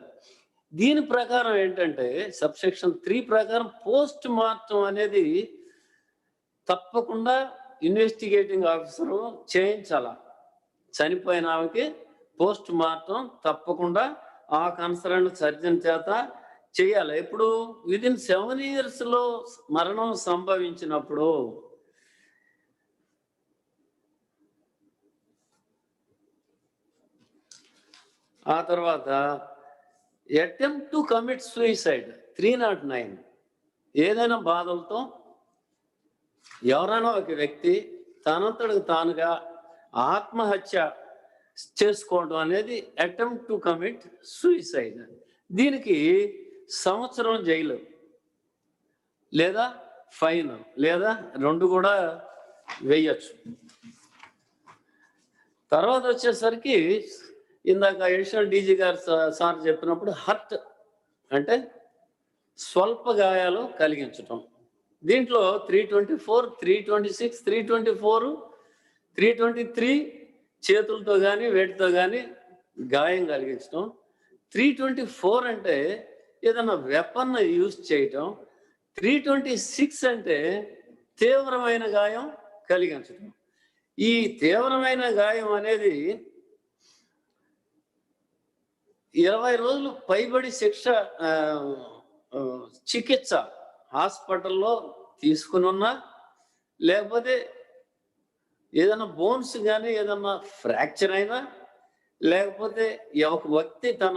దీని ప్రకారం ఏంటంటే సబ్సెక్షన్ 3 ప్రకారం పోస్ట్ మార్టం అనేది తప్పకుండా ఇన్వెస్టిగేటింగ్ ఆఫీసరు చేయించాల. చనిపోయిన ఆమెకి పోస్ట్ మార్టం తప్పకుండా ఆ కన్సర్న్ సర్జన్ చేత చేయాలి. ఇప్పుడు విదిన్ 7 yearsలో మరణం సంభవించినప్పుడు ఆ తర్వాత అటెంప్ట్ టు కమిట్ సూసైడ్ 309 ఏదైనా బాధలతో ఎవరైనా ఒక వ్యక్తి తనంతటికి తానుగా ఆత్మహత్య చేసుకోవడం అనేది అటెంప్ట్ టు కమిట్ సూసైడ్. దీనికి 1 సంవత్సరం జైలు లేదా ఫైన్ లేదా 2 కూడా వేయచ్చు. తర్వాత వచ్చేసరికి ఇందాక అడిషనల్ డీజీ గారు సార్ చెప్పినప్పుడు హర్ట్ అంటే స్వల్ప గాయాలు కలిగించటం. దీంట్లో 324, 326, 324, 323 చేతులతో కానీ వేటితో కానీ గాయం కలిగించడం. 324 అంటే ఏదైనా వెపన్ యూజ్ చేయటం. 326 అంటే తీవ్రమైన గాయం కలిగించటం. ఈ తీవ్రమైన గాయం అనేది 20 రోజులు పైబడి చికిత్స హాస్పిటల్లో తీసుకుని ఉన్నా లేకపోతే ఏదైనా బోన్స్ కానీ ఏదన్నా ఫ్రాక్చర్ అయినా లేకపోతే ఒక వ్యక్తి తన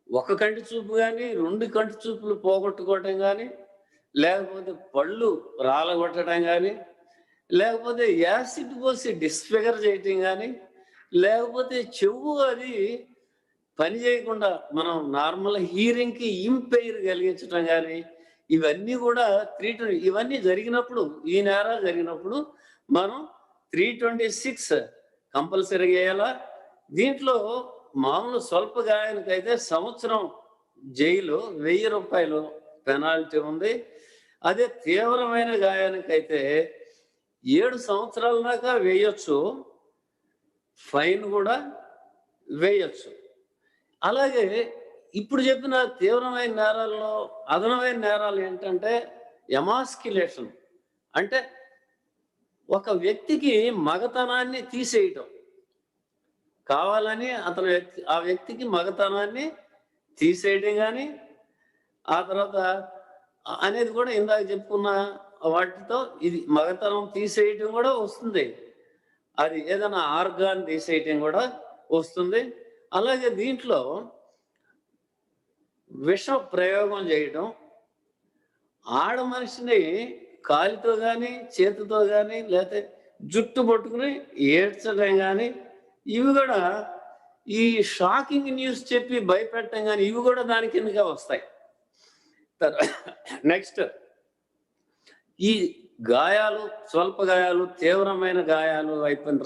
ఒక కంటి చూపు కానీ 2 కంటి చూపులు పోగొట్టుకోవటం కానీ లేకపోతే పళ్ళు రాలగొట్టడం కానీ లేకపోతే యాసిడ్ పోసి డిస్ఫిగర్ చేయటం కానీ లేకపోతే చెవు అది పని చేయకుండా మనం నార్మల్ హీరింగ్కి ఇంపైర్ కలిగించడం కానీ ఇవన్నీ కూడా 320 ఇవన్నీ జరిగినప్పుడు ఈ నేరాలు జరిగినప్పుడు మనం 326 కంపల్సరీ వేయాలా. దీంట్లో మామూలు స్వల్ప గాయానికైతే 1 సంవత్సరం జైలు, 1000 రూపాయలు పెనాల్టీ ఉంది. అదే తీవ్రమైన గాయానికైతే 7 సంవత్సరాల దాకా వేయొచ్చు, ఫైన్ కూడా వేయొచ్చు. అలాగే ఇప్పుడు చెప్పిన తీవ్రమైన నేరాల్లో అదనమైన నేరాలు ఏంటంటే ఎమాస్క్యులేషన్ అంటే ఒక వ్యక్తికి మగతనాన్ని తీసేయటం, కావాలని ఆ వ్యక్తికి మగతనాన్ని తీసేయడం కానీ ఆ తర్వాత అనేది కూడా ఇందాక చెప్పుకున్న వాటితో ఇది మగతనం తీసేయటం కూడా వస్తుంది. అది ఏదైనా ఆర్గాన్ తీసేయటం కూడా వస్తుంది. అలాగే దీంట్లో విష ప్రయోగం చేయటం, ఆడ మనిషిని కాలితో కానీ చేతితో కానీ లేకపోతే జుట్టు పట్టుకుని ఏడ్చడం కానీ ఇవి కూడా ఈ షాకింగ్ న్యూస్ చెప్పి భయపెట్టడం కానీ ఇవి కూడా దాని కిందగా వస్తాయి. నెక్స్ట్ ఈ గాయాలు స్వల్ప గాయాలు తీవ్రమైన గాయాలు అయిపోయిన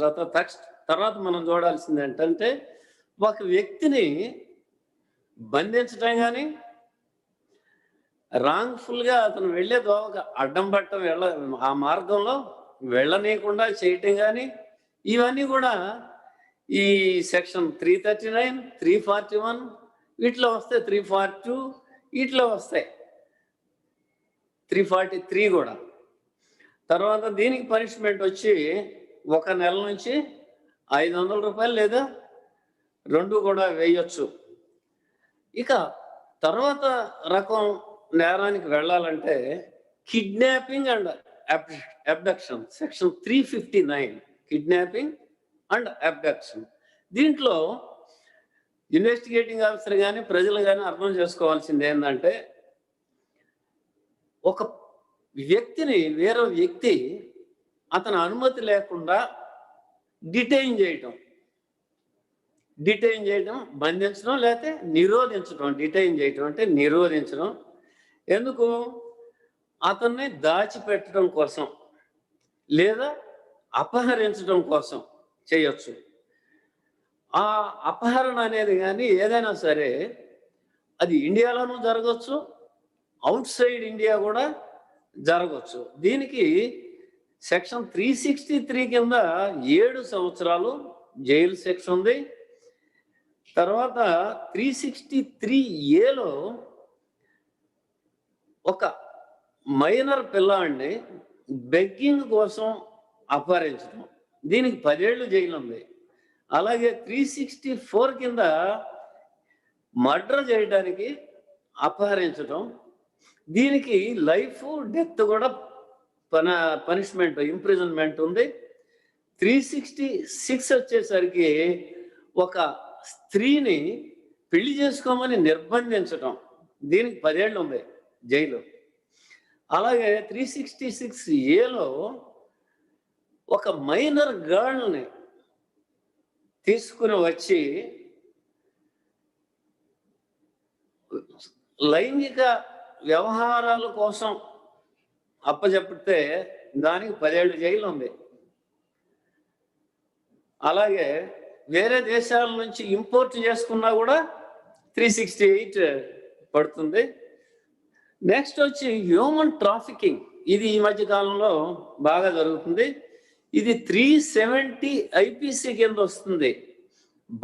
తర్వాత మనం చూడాల్సింది ఏంటంటే ఒక వ్యక్తిని బంధించడం కానీ, రాంగ్ఫుల్గా అతను వెళ్ళే దోవకు అడ్డం పట్టడం, ఆ మార్గంలో వెళ్ళనీయకుండా చేయటం కానీ, ఇవన్నీ కూడా ఈ సెక్షన్ 339, 341 వీటిలో వస్తాయి, 342 వీటిలో వస్తాయి, 343 కూడా. తర్వాత దీనికి పనిష్మెంట్ వచ్చి 1 నెల నుంచి 500 రూపాయలు లేదా 2 కూడా వేయొచ్చు. ఇక తర్వాత రకం నేరానికి వెళ్ళాలంటే kidnapping and abduction, section 359, kidnapping and abduction. దీంట్లో ఇన్వెస్టిగేటింగ్ ఆఫీసర్ కానీ ప్రజలు కానీ అర్థం చేసుకోవాల్సింది ఏంటంటే, ఒక వ్యక్తిని వేరే వ్యక్తి అతని అనుమతి లేకుండా డిటైన్ చేయటం, బంధించడం లేకపోతే నిరోధించడం. డిటైన్ చేయటం అంటే నిరోధించడం. ఎందుకు? అతన్ని దాచిపెట్టడం కోసం లేదా అపహరించడం కోసం చేయొచ్చు. ఆ అపహరణ అనేది కానీ ఏదైనా సరే అది ఇండియాలోనూ జరగవచ్చు, అవుట్ సైడ్ ఇండియా కూడా జరగవచ్చు. దీనికి సెక్షన్ 363 కింద 7 సంవత్సరాలు జైలు శిక్ష ఉంది. తర్వాత 363A ఒక మైనర్ పిల్లాడిని బెగ్గింగ్ కోసం అపహరించడం, దీనికి 10 ఏళ్ళు జైలు ఉంది. అలాగే 364 కింద మర్డర్ చేయడానికి అపహరించడం, దీనికి లైఫ్ డెత్ కూడా పనిష్మెంట్, ఇంప్రిజన్మెంట్ ఉంది. 366 వచ్చేసరికి ఒక స్త్రీని పెళ్లి చేసుకోమని నిర్బంధించడం, దీనికి 10 ఏళ్ళు ఉంది జైలు. అలాగే 366A ఒక మైనర్ గర్ల్ని తీసుకుని వచ్చి లైంగిక వ్యవహారాల కోసం అప్పచెప్పితే దానికి 10 ఏళ్ళు జైలు ఉంది. అలాగే వేరే దేశాల నుంచి ఇంపోర్ట్ చేసుకున్నా కూడా 368 పడుతుంది. నెక్స్ట్ వచ్చి హ్యూమన్ ట్రాఫికింగ్, ఇది ఈ మధ్య కాలంలో బాగా జరుగుతుంది. ఇది 370 IPC కింద వస్తుంది.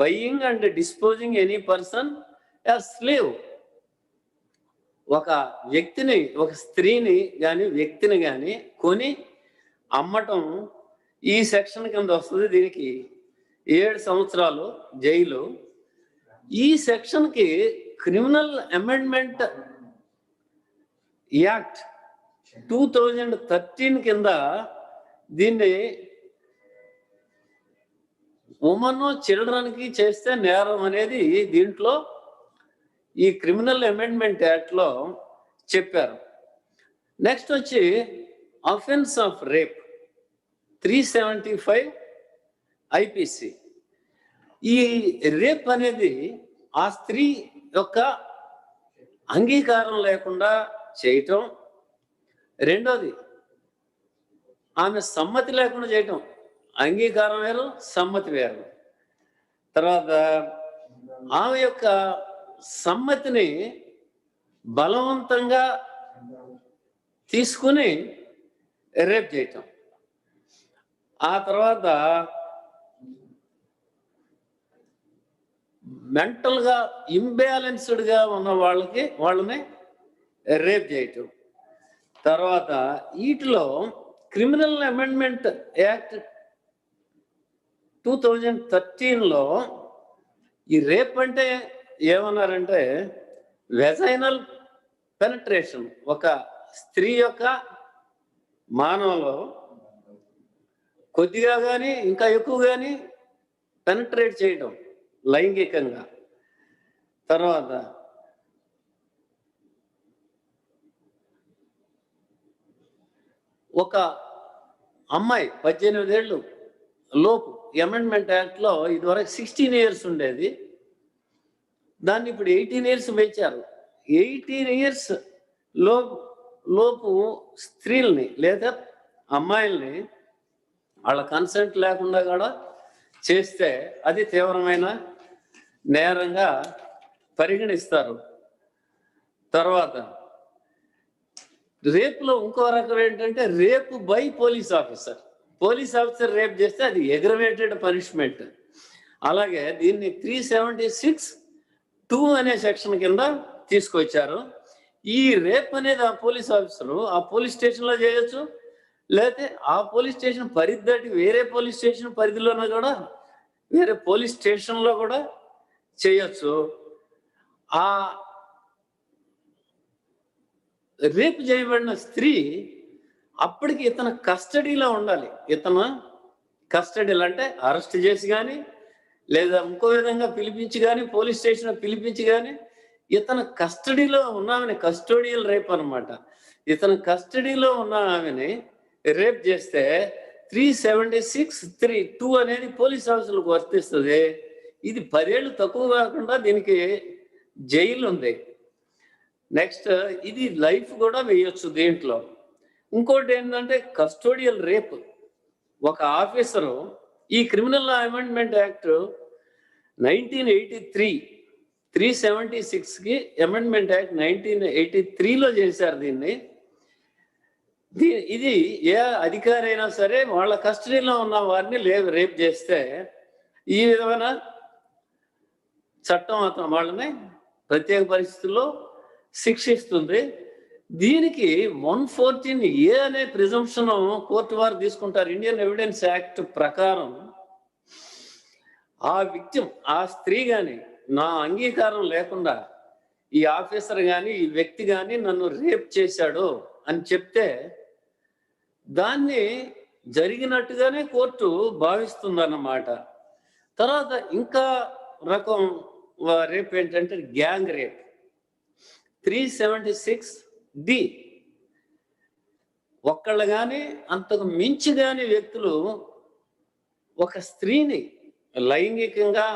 Buying and disposing any person as slave. ఒక వ్యక్తిని, ఒక స్త్రీని కానీ వ్యక్తిని కానీ కొని అమ్మటం ఈ సెక్షన్ కింద వస్తుంది. దీనికి 7 సంవత్సరాలు జైలు. ఈ సెక్షన్కి క్రిమినల్ అమెండ్మెంట్ యాక్ట్ 2013 కింద దీన్ని ఉమెన్ చిల్డ్రన్కి చేస్తే నేరం అనేది దీంట్లో ఈ క్రిమినల్ అమెండ్మెంట్ యాక్ట్లో చెప్పారు. నెక్స్ట్ వచ్చి అఫెన్స్ ఆఫ్ రేప్ 375 IPC. ఈ రేప్ అనేది ఆ స్త్రీ యొక్క అంగీకారం లేకుండా చేయటం. రెండోది ఆమె సమ్మతి లేకుండా చేయటం. అంగీకారం వేరు, సమ్మతి వేరు. తర్వాత ఆమె యొక్క సమ్మతిని బలవంతంగా తీసుకుని రేప్ చేయటం. ఆ తర్వాత మెంటల్గా ఇంబ్యాలెన్స్డ్గా ఉన్న వాళ్ళని రేప్ చేయటం. తర్వాత వీటిలో క్రిమినల్ అమెండ్మెంట్ యాక్ట్ 2013లో ఈ రేప్ అంటే ఏమన్నారంటే వెజైనల్ పెనట్రేషన్, ఒక స్త్రీ యొక్క మానవులో కొద్దిగా కానీ ఇంకా ఎక్కువ కానీ పెనట్రేట్ చేయడం లైంగికంగా. తర్వాత ఒక అమ్మాయి 18 ఏళ్ళు లోపు అమెండ్మెంట్ యాక్ట్లో ఇదివరకు 16 years ఉండేది, దాన్ని ఇప్పుడు 18 years పెంచారు. 18 years లోపు స్త్రీల్ని లేదా అమ్మాయిల్ని వాళ్ళ కన్సెంట్ లేకుండా కూడా చేస్తే అది తీవ్రమైన నేరంగా పరిగణిస్తారు. తర్వాత రేపులో ఇంకో రకం ఏంటంటే రేపు by police officer. Police officer rape చేస్తే అది ఎగ్రవేటెడ్ పనిష్మెంట్. అలాగే దీన్ని 376(2) అనే సెక్షన్ కింద తీసుకొచ్చారు. ఈ రేప్ అనేది ఆ పోలీస్ ఆఫీసరు ఆ పోలీస్ స్టేషన్లో చేయొచ్చు, లేకపోతే ఆ పోలీస్ స్టేషన్ పరిధి దాటి వేరే పోలీస్ స్టేషన్ పరిధిలోనే కూడా వేరే పోలీస్ స్టేషన్లో కూడా చేయొచ్చు. ఆ రేపు చేయబడిన స్త్రీ అప్పటికి ఇతను కస్టడీలో ఉండాలి. ఇతను కస్టడీలో అంటే అరెస్ట్ చేసి కానీ లేదా ఇంకో విధంగా పిలిపించి కానీ పోలీస్ స్టేషన్ పిలిపించి కానీ ఇతను కస్టడీలో ఉన్న ఆమెని కస్టోడియల్ రేప్ అనమాట. ఇతను కస్టడీలో ఉన్న ఆమెని రేప్ చేస్తే 376(3)(2) అనేది పోలీస్ ఆఫీసర్లకు వర్తిస్తుంది. ఇది 10 ఏళ్ళు తక్కువ కాకుండా దీనికి జైలు ఉంది. నెక్స్ట్ ఇది లైఫ్ కూడా వేయొచ్చు దీంట్లో. ఇంకోటి ఏంటంటే కస్టోడియల్ రేప్. ఒక ఆఫీసరు ఈ క్రిమినల్ లా అమెండ్మెంట్ యాక్ట్ 1983 376కి అమెండ్మెంట్ యాక్ట్ 1983లో చేశారు దీన్ని. ఇది ఏ అధికారి అయినా సరే వాళ్ళ కస్టడీలో ఉన్న వారిని రేప్ చేస్తే ఈ విధమైన చట్టం వాళ్ళని ప్రత్యేక పరిస్థితుల్లో శిక్షిస్తుంది. దీనికి 114A అనే ప్రిజంప్షన్ కోర్టు వారు తీసుకుంటారు. ఇండియన్ ఎవిడెన్స్ యాక్ట్ ప్రకారం ఆ విక్టిమ్, ఆ స్త్రీ కానీ నా అంగీకారం లేకుండా ఈ ఆఫీసర్ కానీ ఈ వ్యక్తి కానీ నన్ను రేప్ చేశాడు అని చెప్తే దాన్ని జరిగినట్టుగానే కోర్టు భావిస్తుందన్నమాట. తర్వాత ఇంకా రకం రేప్ ఏంటంటే గ్యాంగ్ రేప్ 376D. ఒక్కళ్ళు కానీ అంతకు మించి కానీ వ్యక్తులు ఒక స్త్రీని లైంగికంగా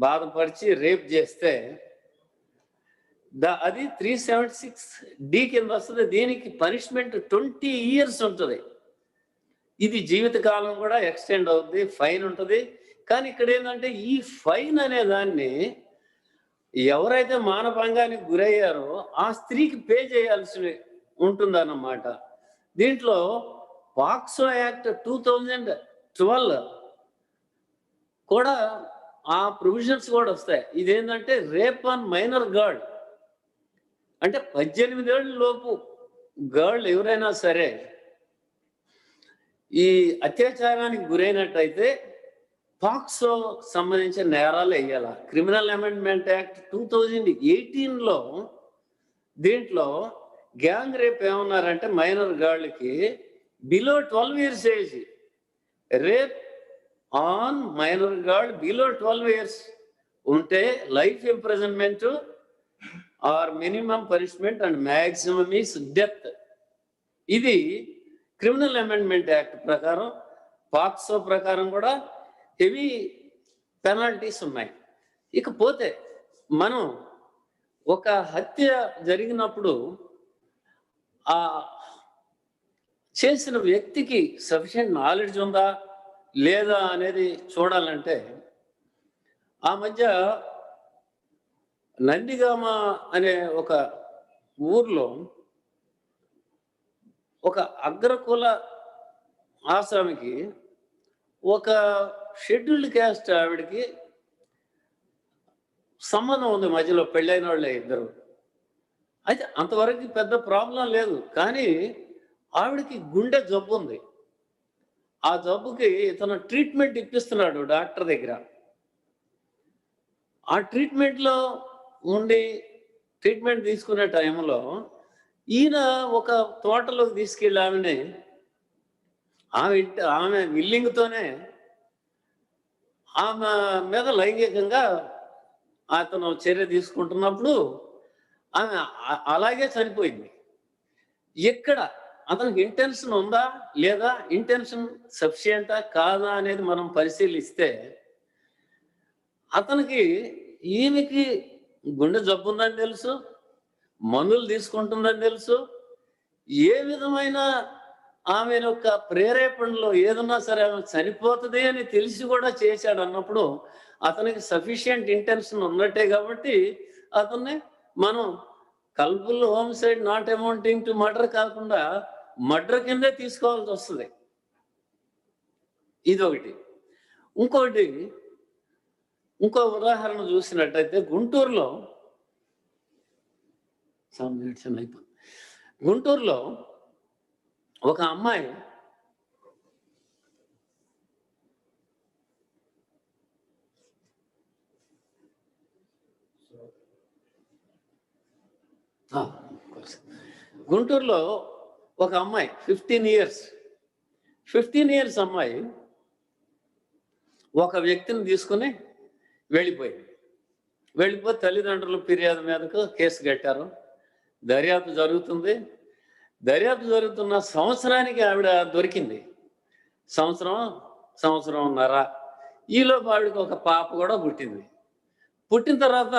బాధపరిచి రేప్ చేస్తే అది 376D కింద వస్తుంది. దీనికి పనిష్మెంట్ 20 years ఉంటుంది. ఇది జీవితకాలం కూడా ఎక్స్టెండ్ అవుతుంది, ఫైన్ ఉంటుంది. కానీ ఇక్కడ ఏంటంటే ఈ ఫైన్ అనే దాన్ని ఎవరైతే మానభంగానికి గురయ్యారో ఆ స్త్రీకి పే చేయాల్సి ఉంటుందన్నమాట. దీంట్లో పాక్సో యాక్ట్ 2012 కూడా ఆ ప్రొవిజన్స్ కూడా వస్తాయి. ఇదేంటంటే రేప్ ఆన్ మైనర్ గర్ల్, అంటే 18 ఏళ్ళ లోపు గర్ల్ ఎవరైనా సరే ఈ అత్యాచారానికి గురైనట్టయితే పాక్సో సంబంధించిన నేరాలు వేయాల. క్రిమినల్ అమెండ్మెంట్ యాక్ట్ 2018లో దీంట్లో గ్యాంగ్ రేప్ ఏమన్నారంటే మైనర్ గర్ల్కి below 12 years age, rape on minor girl below 12 years ఉంటే life imprisonment or minimum punishment and maximum is death. ఇది క్రిమినల్ అమెండ్మెంట్ యాక్ట్ ప్రకారం. పాక్సో ప్రకారం కూడా హెవీ పెనాల్టీస్ ఉన్నాయి. ఇకపోతే మనం ఒక హత్య జరిగినప్పుడు ఆ చేసిన వ్యక్తికి సఫిషియెంట్ నాలెడ్జ్ ఉందా లేదా అనేది చూడాలంటే ఆ మధ్య నందిగామ అనే ఒక ఊర్లో ఒక అగ్రకుల ఆసామికి ఒక షెడ్యూల్డ్ క్యాస్ట్ ఆవిడకి సంబంధం ఉంది, మధ్యలో పెళ్ళైన వాళ్ళే ఇద్దరు. అయితే అంతవరకు పెద్ద ప్రాబ్లం లేదు. కానీ ఆవిడకి గుండె జబ్బు ఉంది. ఆ జబ్బుకి ఇతను ట్రీట్మెంట్ ఇప్పిస్తున్నాడు డాక్టర్ దగ్గర. ఆ ట్రీట్మెంట్లో ఉండి ట్రీట్మెంట్ తీసుకునే టైంలో ఈయన ఒక తోటలోకి తీసుకెళ్ళి ఆమె విల్లింగ్తోనే ఆమె మీద లైంగికంగా అతను చర్య తీసుకుంటున్నప్పుడు ఆమె అలాగే చనిపోయింది. ఎక్కడ అతనికి ఇంటెన్షన్ ఉందా లేదా, ఇంటెన్షన్ సఫిషియంటా కాదా అనేది మనం పరిశీలిస్తే అతనికి ఈమెకి గుండె జబ్బు ఉందని తెలుసు, మందులు తీసుకుంటుందని తెలుసు, ఏ విధమైన ఆమె యొక్క ప్రేరేపణలో ఏదన్నా సరే ఆమె చనిపోతుంది అని తెలిసి కూడా చేశాడు అన్నప్పుడు అతనికి సఫిషియంట్ ఇంటెన్షన్ ఉన్నట్టే కాబట్టి అతన్ని మనం కల్పుల్ హోమ్సైడ్ నాట్ అమౌంటింగ్ టు మర్డర్ కాకుండా మర్డర్ కిందే తీసుకోవాల్సి వస్తుంది. ఇదొకటి. ఇంకొకటి, ఇంకో ఉదాహరణ చూసినట్టయితే గుంటూరులో గుంటూరులో ఒక అమ్మాయి గుంటూరులో ఒక అమ్మాయి 15 ఇయర్స్ అమ్మాయి ఒక వ్యక్తిని తీసుకుని వెళ్ళిపోయి తల్లిదండ్రుల ఫిర్యాదు మీదకు కేసు కట్టారు. దర్యాప్తు జరుగుతుంది. దర్యాప్తు జరుగుతున్న సంవత్సరానికి ఆవిడ దొరికింది. సంవత్సరంన్నర ఈలోపు ఆవిడకి ఒక పాప కూడా పుట్టింది. పుట్టిన తర్వాత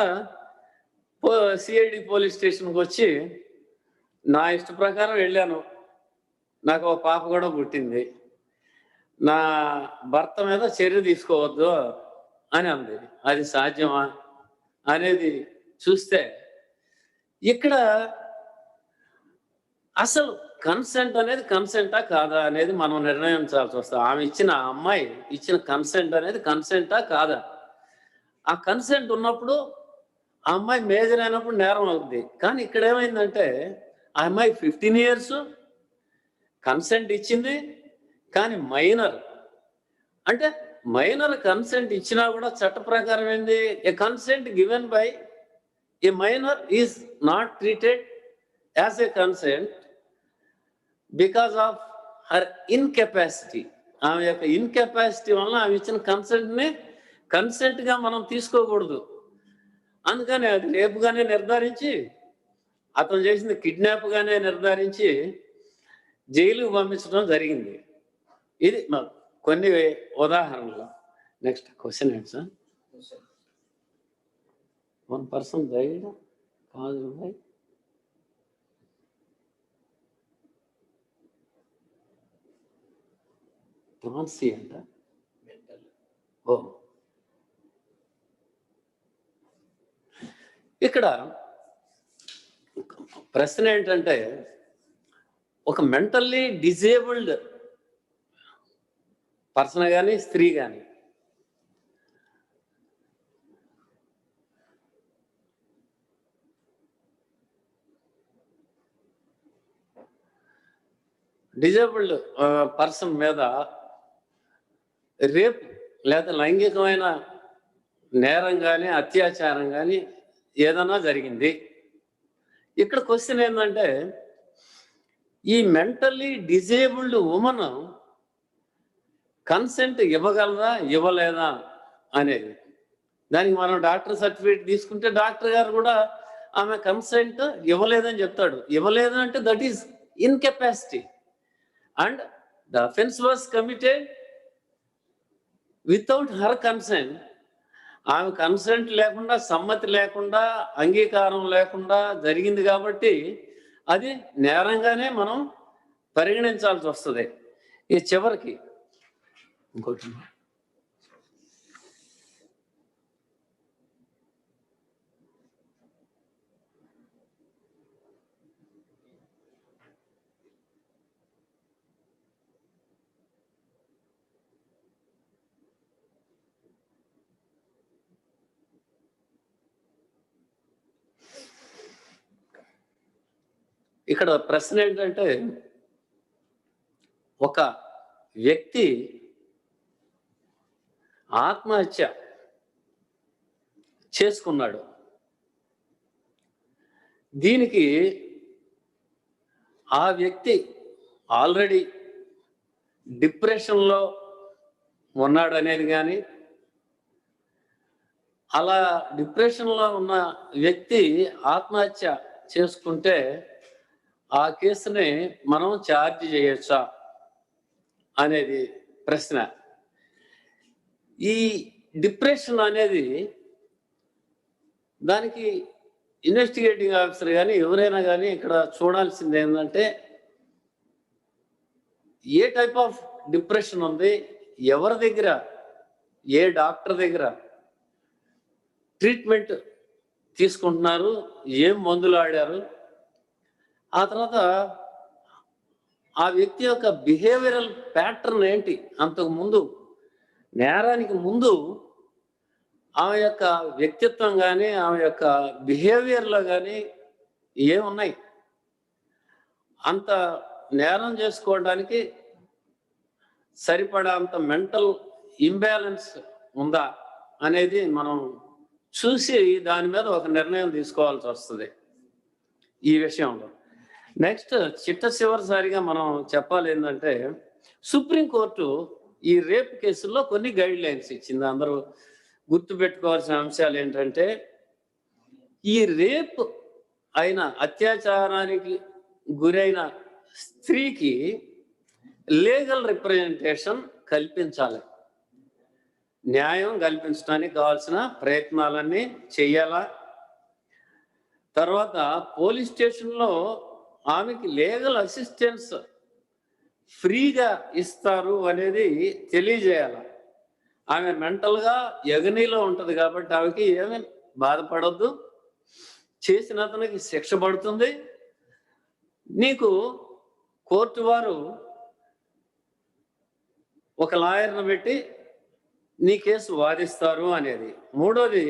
సిఐడి పోలీస్ స్టేషన్కి వచ్చి నా ఇష్ట ప్రకారం వెళ్ళాను, నాకు ఒక పాప కూడా పుట్టింది, నా భర్త మీద చర్య తీసుకోవద్దు అని అంది. అది సాధ్యమా అనేది చూస్తే ఇక్కడ అసలు కన్సెంట్ అనేది కన్సెంటా కాదా అనేది మనం నిర్ణయించాల్సి వస్తుంది. ఆ అమ్మాయి ఇచ్చిన కన్సెంట్ అనేది కన్సెంటా కాదా? ఆ కన్సెంట్ ఉన్నప్పుడు ఆ అమ్మాయి మేజర్ అయినప్పుడు నేరం అవుతుంది. కానీ ఇక్కడ ఏమైందంటే ఆ అమ్మాయి 15 ఇయర్స్ కన్సెంట్ ఇచ్చింది, కానీ మైనర్. అంటే మైనర్ కన్సెంట్ ఇచ్చినా కూడా చట్ట ప్రకారం ఏంది, a consent given by a minor is not treated as a consent because of her incapacity. ఆమె యొక్క ఇన్కెపాసిటీ వలన ఆమె ఇచ్చిన కన్సెంట్ని కన్సెంట్గా మనం తీసుకోకూడదు. అందుకని అది రేపుగానే నిర్ధారించి, అతను చేసింది కిడ్నాప్గానే నిర్ధారించి జైలుకు పంపించడం జరిగింది. ఇది కొన్ని ఉదాహరణలు. నెక్స్ట్ క్వశ్చన్ ఏంటి sir? 1 person died caused by transient. ఇక్కడ ప్రశ్న ఏంటంటే, ఒక మెంటల్లీ డిజేబుల్డ్ పర్సన్ కానీ స్త్రీ కానీ డిజేబుల్డ్ పర్సన్ మీద రేప్ లేదా లైంగికమైన నేరం కానీ అత్యాచారం కానీ ఏదైనా జరిగింది. ఇక్కడ క్వశ్చన్ ఏంటంటే, ఈ మెంటల్లీ డిజేబుల్డ్ ఉమెన్ కన్సెంట్ ఇవ్వగలదా ఇవ్వలేదా అనేది. దానికి మనం డాక్టర్ సర్టిఫికేట్ తీసుకుంటే డాక్టర్ గారు కూడా ఆమె కన్సెంట్ ఇవ్వలేదని చెప్తాడు. ఇవ్వలేదు అంటే that is incapacity and the offence was committed without her consent. ఆమె కన్సెంట్ లేకుండా, సమ్మతి లేకుండా, అంగీకారం లేకుండా జరిగింది కాబట్టి అది నేరంగానే మనం పరిగణించాల్సి వస్తుంది. ఈ చివరికి ఇంకోటి, ఇక్కడ ప్రశ్న ఏంటంటే, ఒక వ్యక్తి ఆత్మహత్య చేసుకున్నాడు. దీనికి ఆ వ్యక్తి ఆల్రెడీ డిప్రెషన్లో ఉన్నాడు అనేది కానీ, అలా డిప్రెషన్లో ఉన్న వ్యక్తి ఆత్మహత్య చేసుకుంటే ఆ కేసుని మనం ఛార్జ్ చేయొచ్చా అనేది ప్రశ్న. ఈ డిప్రెషన్ అనేది దానికి ఇన్వెస్టిగేటింగ్ ఆఫీసర్ కానీ ఎవరైనా కానీ ఇక్కడ చూడాల్సింది ఏంటంటే, ఏ టైప్ ఆఫ్ డిప్రెషన్ ఉంది, ఎవరి దగ్గర, ఏ డాక్టర్ దగ్గర ట్రీట్మెంట్ తీసుకుంటున్నారు, ఏం మందులు ఆడారు, ఆ తర్వాత ఆ వ్యక్తి యొక్క బిహేవియరల్ ప్యాటర్న్ ఏంటి, అంతకు ముందు నేరానికి ముందు ఆమె యొక్క వ్యక్తిత్వం కానీ ఆమె యొక్క బిహేవియర్లో కానీ ఏమున్నాయి, అంత నేరం చేసుకోవడానికి సరిపడా అంత మెంటల్ ఇంబ్యాలెన్స్ ఉందా అనేది మనం చూసి దాని మీద ఒక నిర్ణయం తీసుకోవాల్సి వస్తుంది ఈ విషయంలో. నెక్స్ట్ చిట్ట చివరిసారిగా మనం చెప్పాలి ఏంటంటే, సుప్రీంకోర్టు ఈ రేప్ కేసుల్లో కొన్ని గైడ్ లైన్స్ ఇచ్చింది. అందరూ గుర్తుపెట్టుకోవాల్సిన అంశాలు ఏంటంటే, ఈ రేప్ అయిన అత్యాచారానికి గురైన స్త్రీకి లీగల్ రిప్రజెంటేషన్ కల్పించాలి. న్యాయం కల్పించడానికి కావాల్సిన ప్రయత్నాలన్నీ చెయ్యాలా. తర్వాత పోలీస్ స్టేషన్లో ఆమెకి లీగల్ అసిస్టెన్స్ ఫ్రీగా ఇస్తారు అనేది తెలియజేయాలి. ఆమె మెంటల్గా ఎగనీలో ఉంటుంది కాబట్టి ఆమెకి ఏమీ బాధపడద్దు, చేసిన అతనికి శిక్ష పడుతుంది, నీకు కోర్టు వారు ఒక లాయర్ను పెట్టి నీ కేసు వాదిస్తారు అనేది. మూడోది,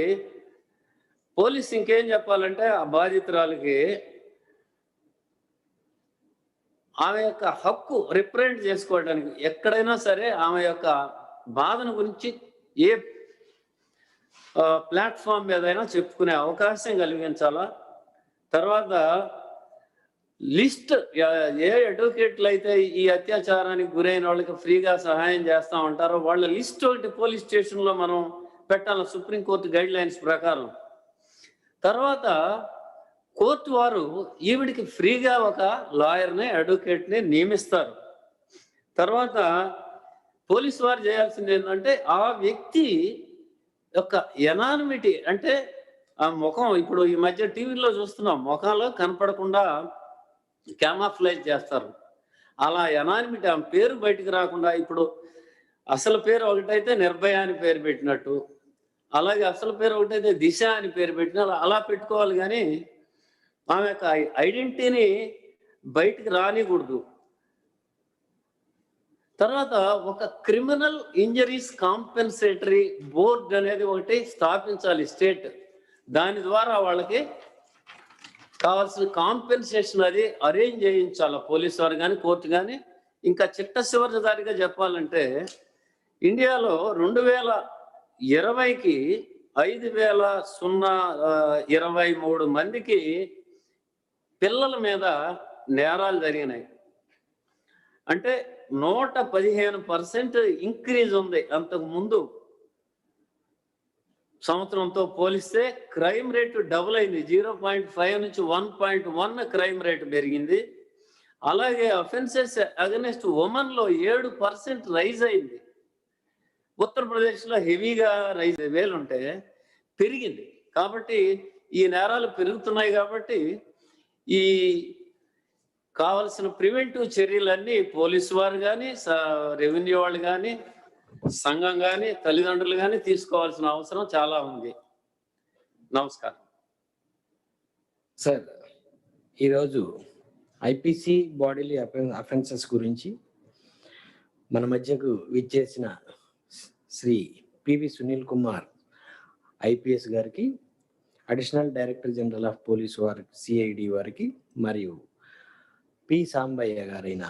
పోలీస్ ఇంకేం చెప్పాలంటే ఆ బాధితురాలకి ఆమె యొక్క హక్కు రిప్రజెంట్ చేసుకోవడానికి ఎక్కడైనా సరే ఆమె యొక్క బాధను గురించి ఏ ప్లాట్ఫామ్ మీదైనా చెప్పుకునే అవకాశం కలిగించాలా. తర్వాత లిస్ట్, ఏ అడ్వకేట్లు అయితే ఈ అత్యాచారానికి గురైన వాళ్ళకి ఫ్రీగా సహాయం చేస్తూ ఉంటారో వాళ్ళ లిస్ట్ ఒకటి పోలీస్ స్టేషన్లో మనం పెట్టాలి సుప్రీంకోర్టు గైడ్ లైన్స్ ప్రకారం. తర్వాత కోర్టు వారు ఈవిడికి ఫ్రీగా ఒక లాయర్ని, అడ్వకేట్ని నియమిస్తారు. తర్వాత పోలీసు వారు చేయాల్సింది ఏంటంటే, ఆ వ్యక్తి యొక్క ఎనానిమిటీ, అంటే ఆ ముఖం, ఇప్పుడు ఈ మధ్య టీవీలో చూస్తున్నాం, ముఖంలో కనపడకుండా క్యామాఫ్లైజ్ చేస్తారు. అలా ఎనానిమిటీ, ఆమె పేరు బయటికి రాకుండా, ఇప్పుడు అసలు పేరు ఒకటైతే నిర్భయ అని పేరు పెట్టినట్టు, అలాగే అసలు పేరు ఒకటైతే దిశ అని పేరు పెట్టిన అలా పెట్టుకోవాలి. కానీ ఆమె యొక్క ఐడెంటిటీని బయటికి రానికూడదు. తర్వాత ఒక క్రిమినల్ ఇంజరీస్ కాంపెన్సేటరీ బోర్డ్ అనేది ఒకటి స్థాపించాలి స్టేట్. దాని ద్వారా వాళ్ళకి కావాల్సిన కాంపెన్సేషన్ అది అరేంజ్ చేయించాలి పోలీసు వారు కానీ, కోర్టు కానీ. ఇంకా చిట్ట చివరిదారిగా చెప్పాలంటే, ఇండియాలో 2020కి 5,023 మందికి పిల్లల మీద నేరాలు జరిగినాయి. అంటే 115% ఇంక్రీజ్ ఉంది అంతకు ముందు సంవత్సరంతో పోలిస్తే. క్రైమ్ రేటు డబుల్ అయింది, 0.5 నుంచి 1.1 క్రైమ్ రేటు పెరిగింది. అలాగే అఫెన్సెస్ అగెన్స్ట్ ఉమెన్లో 7% రైజ్ అయింది. ఉత్తరప్రదేశ్లో హెవీగా రైజ్ 1,000 ఉంటే పెరిగింది. కాబట్టి ఈ నేరాలు పెరుగుతున్నాయి. కాబట్టి ఈ కావలసిన ప్రివెంటివ్ చర్యలన్నీ పోలీసు వారు కానీ, రెవెన్యూ వాళ్ళు కానీ, సంఘం కానీ, తల్లిదండ్రులు కానీ తీసుకోవాల్సిన అవసరం చాలా ఉంది. నమస్కారం సార్. ఈరోజు ఐపీసీ బాడీలీ అఫెన్సెస్ గురించి మన మధ్యకు విచ్చేసిన శ్రీ పివి సునీల్ కుమార్ ఐపీఎస్ గారికి, additional director general of police వారికి, సిఐడి వారికి, మరియు పి సాంబయ్య గారైన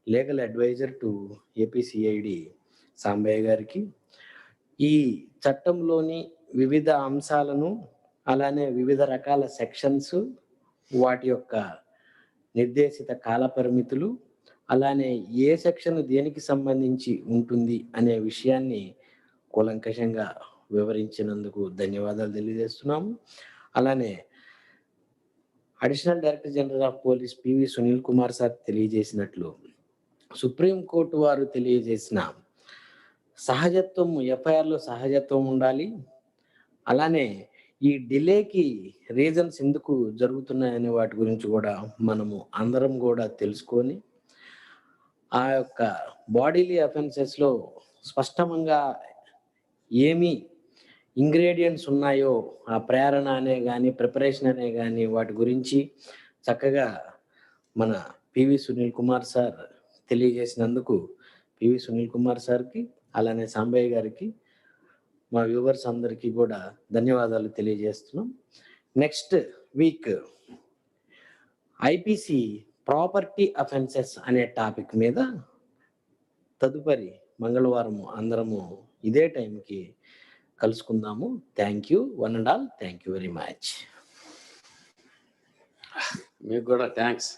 లీగల్ అడ్వైజర్ టు ఏపీసీఐడి సాంబయ్య గారికి, ఈ చట్టంలోని వివిధ అంశాలను, అలానే వివిధ రకాల సెక్షన్స్, వాటి యొక్క నిర్దేశిత కాల పరిమితులు, అలానే ఏ సెక్షన్ దేనికి సంబంధించి ఉంటుంది అనే విషయాన్ని కూలంకషంగా వివరించినందుకు ధన్యవాదాలు తెలియజేస్తున్నాము. అలానే additional director general of police PV Sunil Kumar sir తెలియజేసినట్లు, సుప్రీంకోర్టు వారు తెలియజేసిన సహజత్వం, ఎఫ్ఐఆర్లో సహజత్వం ఉండాలి. అలానే ఈ డిలేకి రీజన్స్ ఎందుకు జరుగుతున్నాయనే వాటి గురించి కూడా మనము అందరం కూడా తెలుసుకొని, ఆ యొక్క బాడీలీ అఫెన్సెస్లో స్పష్టంగా ఏమి ఇంగ్రీడియంట్స్ ఉన్నాయో ఆ ప్రేరణ అనే కానీ ప్రిపరేషన్ అనే కానీ వాటి గురించి చక్కగా మన పివి సునీల్ కుమార్ సార్ తెలియజేసినందుకు పివి సునీల్ కుమార్ సార్కి అలానే సాంబయ్య గారికి మా వ్యూవర్స్ అందరికీ కూడా ధన్యవాదాలు తెలియజేస్తున్నాం. Next week IPC property offences అనే టాపిక్ మీద తదుపరి మంగళవారం అందరము ఇదే టైంకి కలుసుకుందాము. Thank you one and all. Thank you very much. మీకు కూడా థ్యాంక్స్.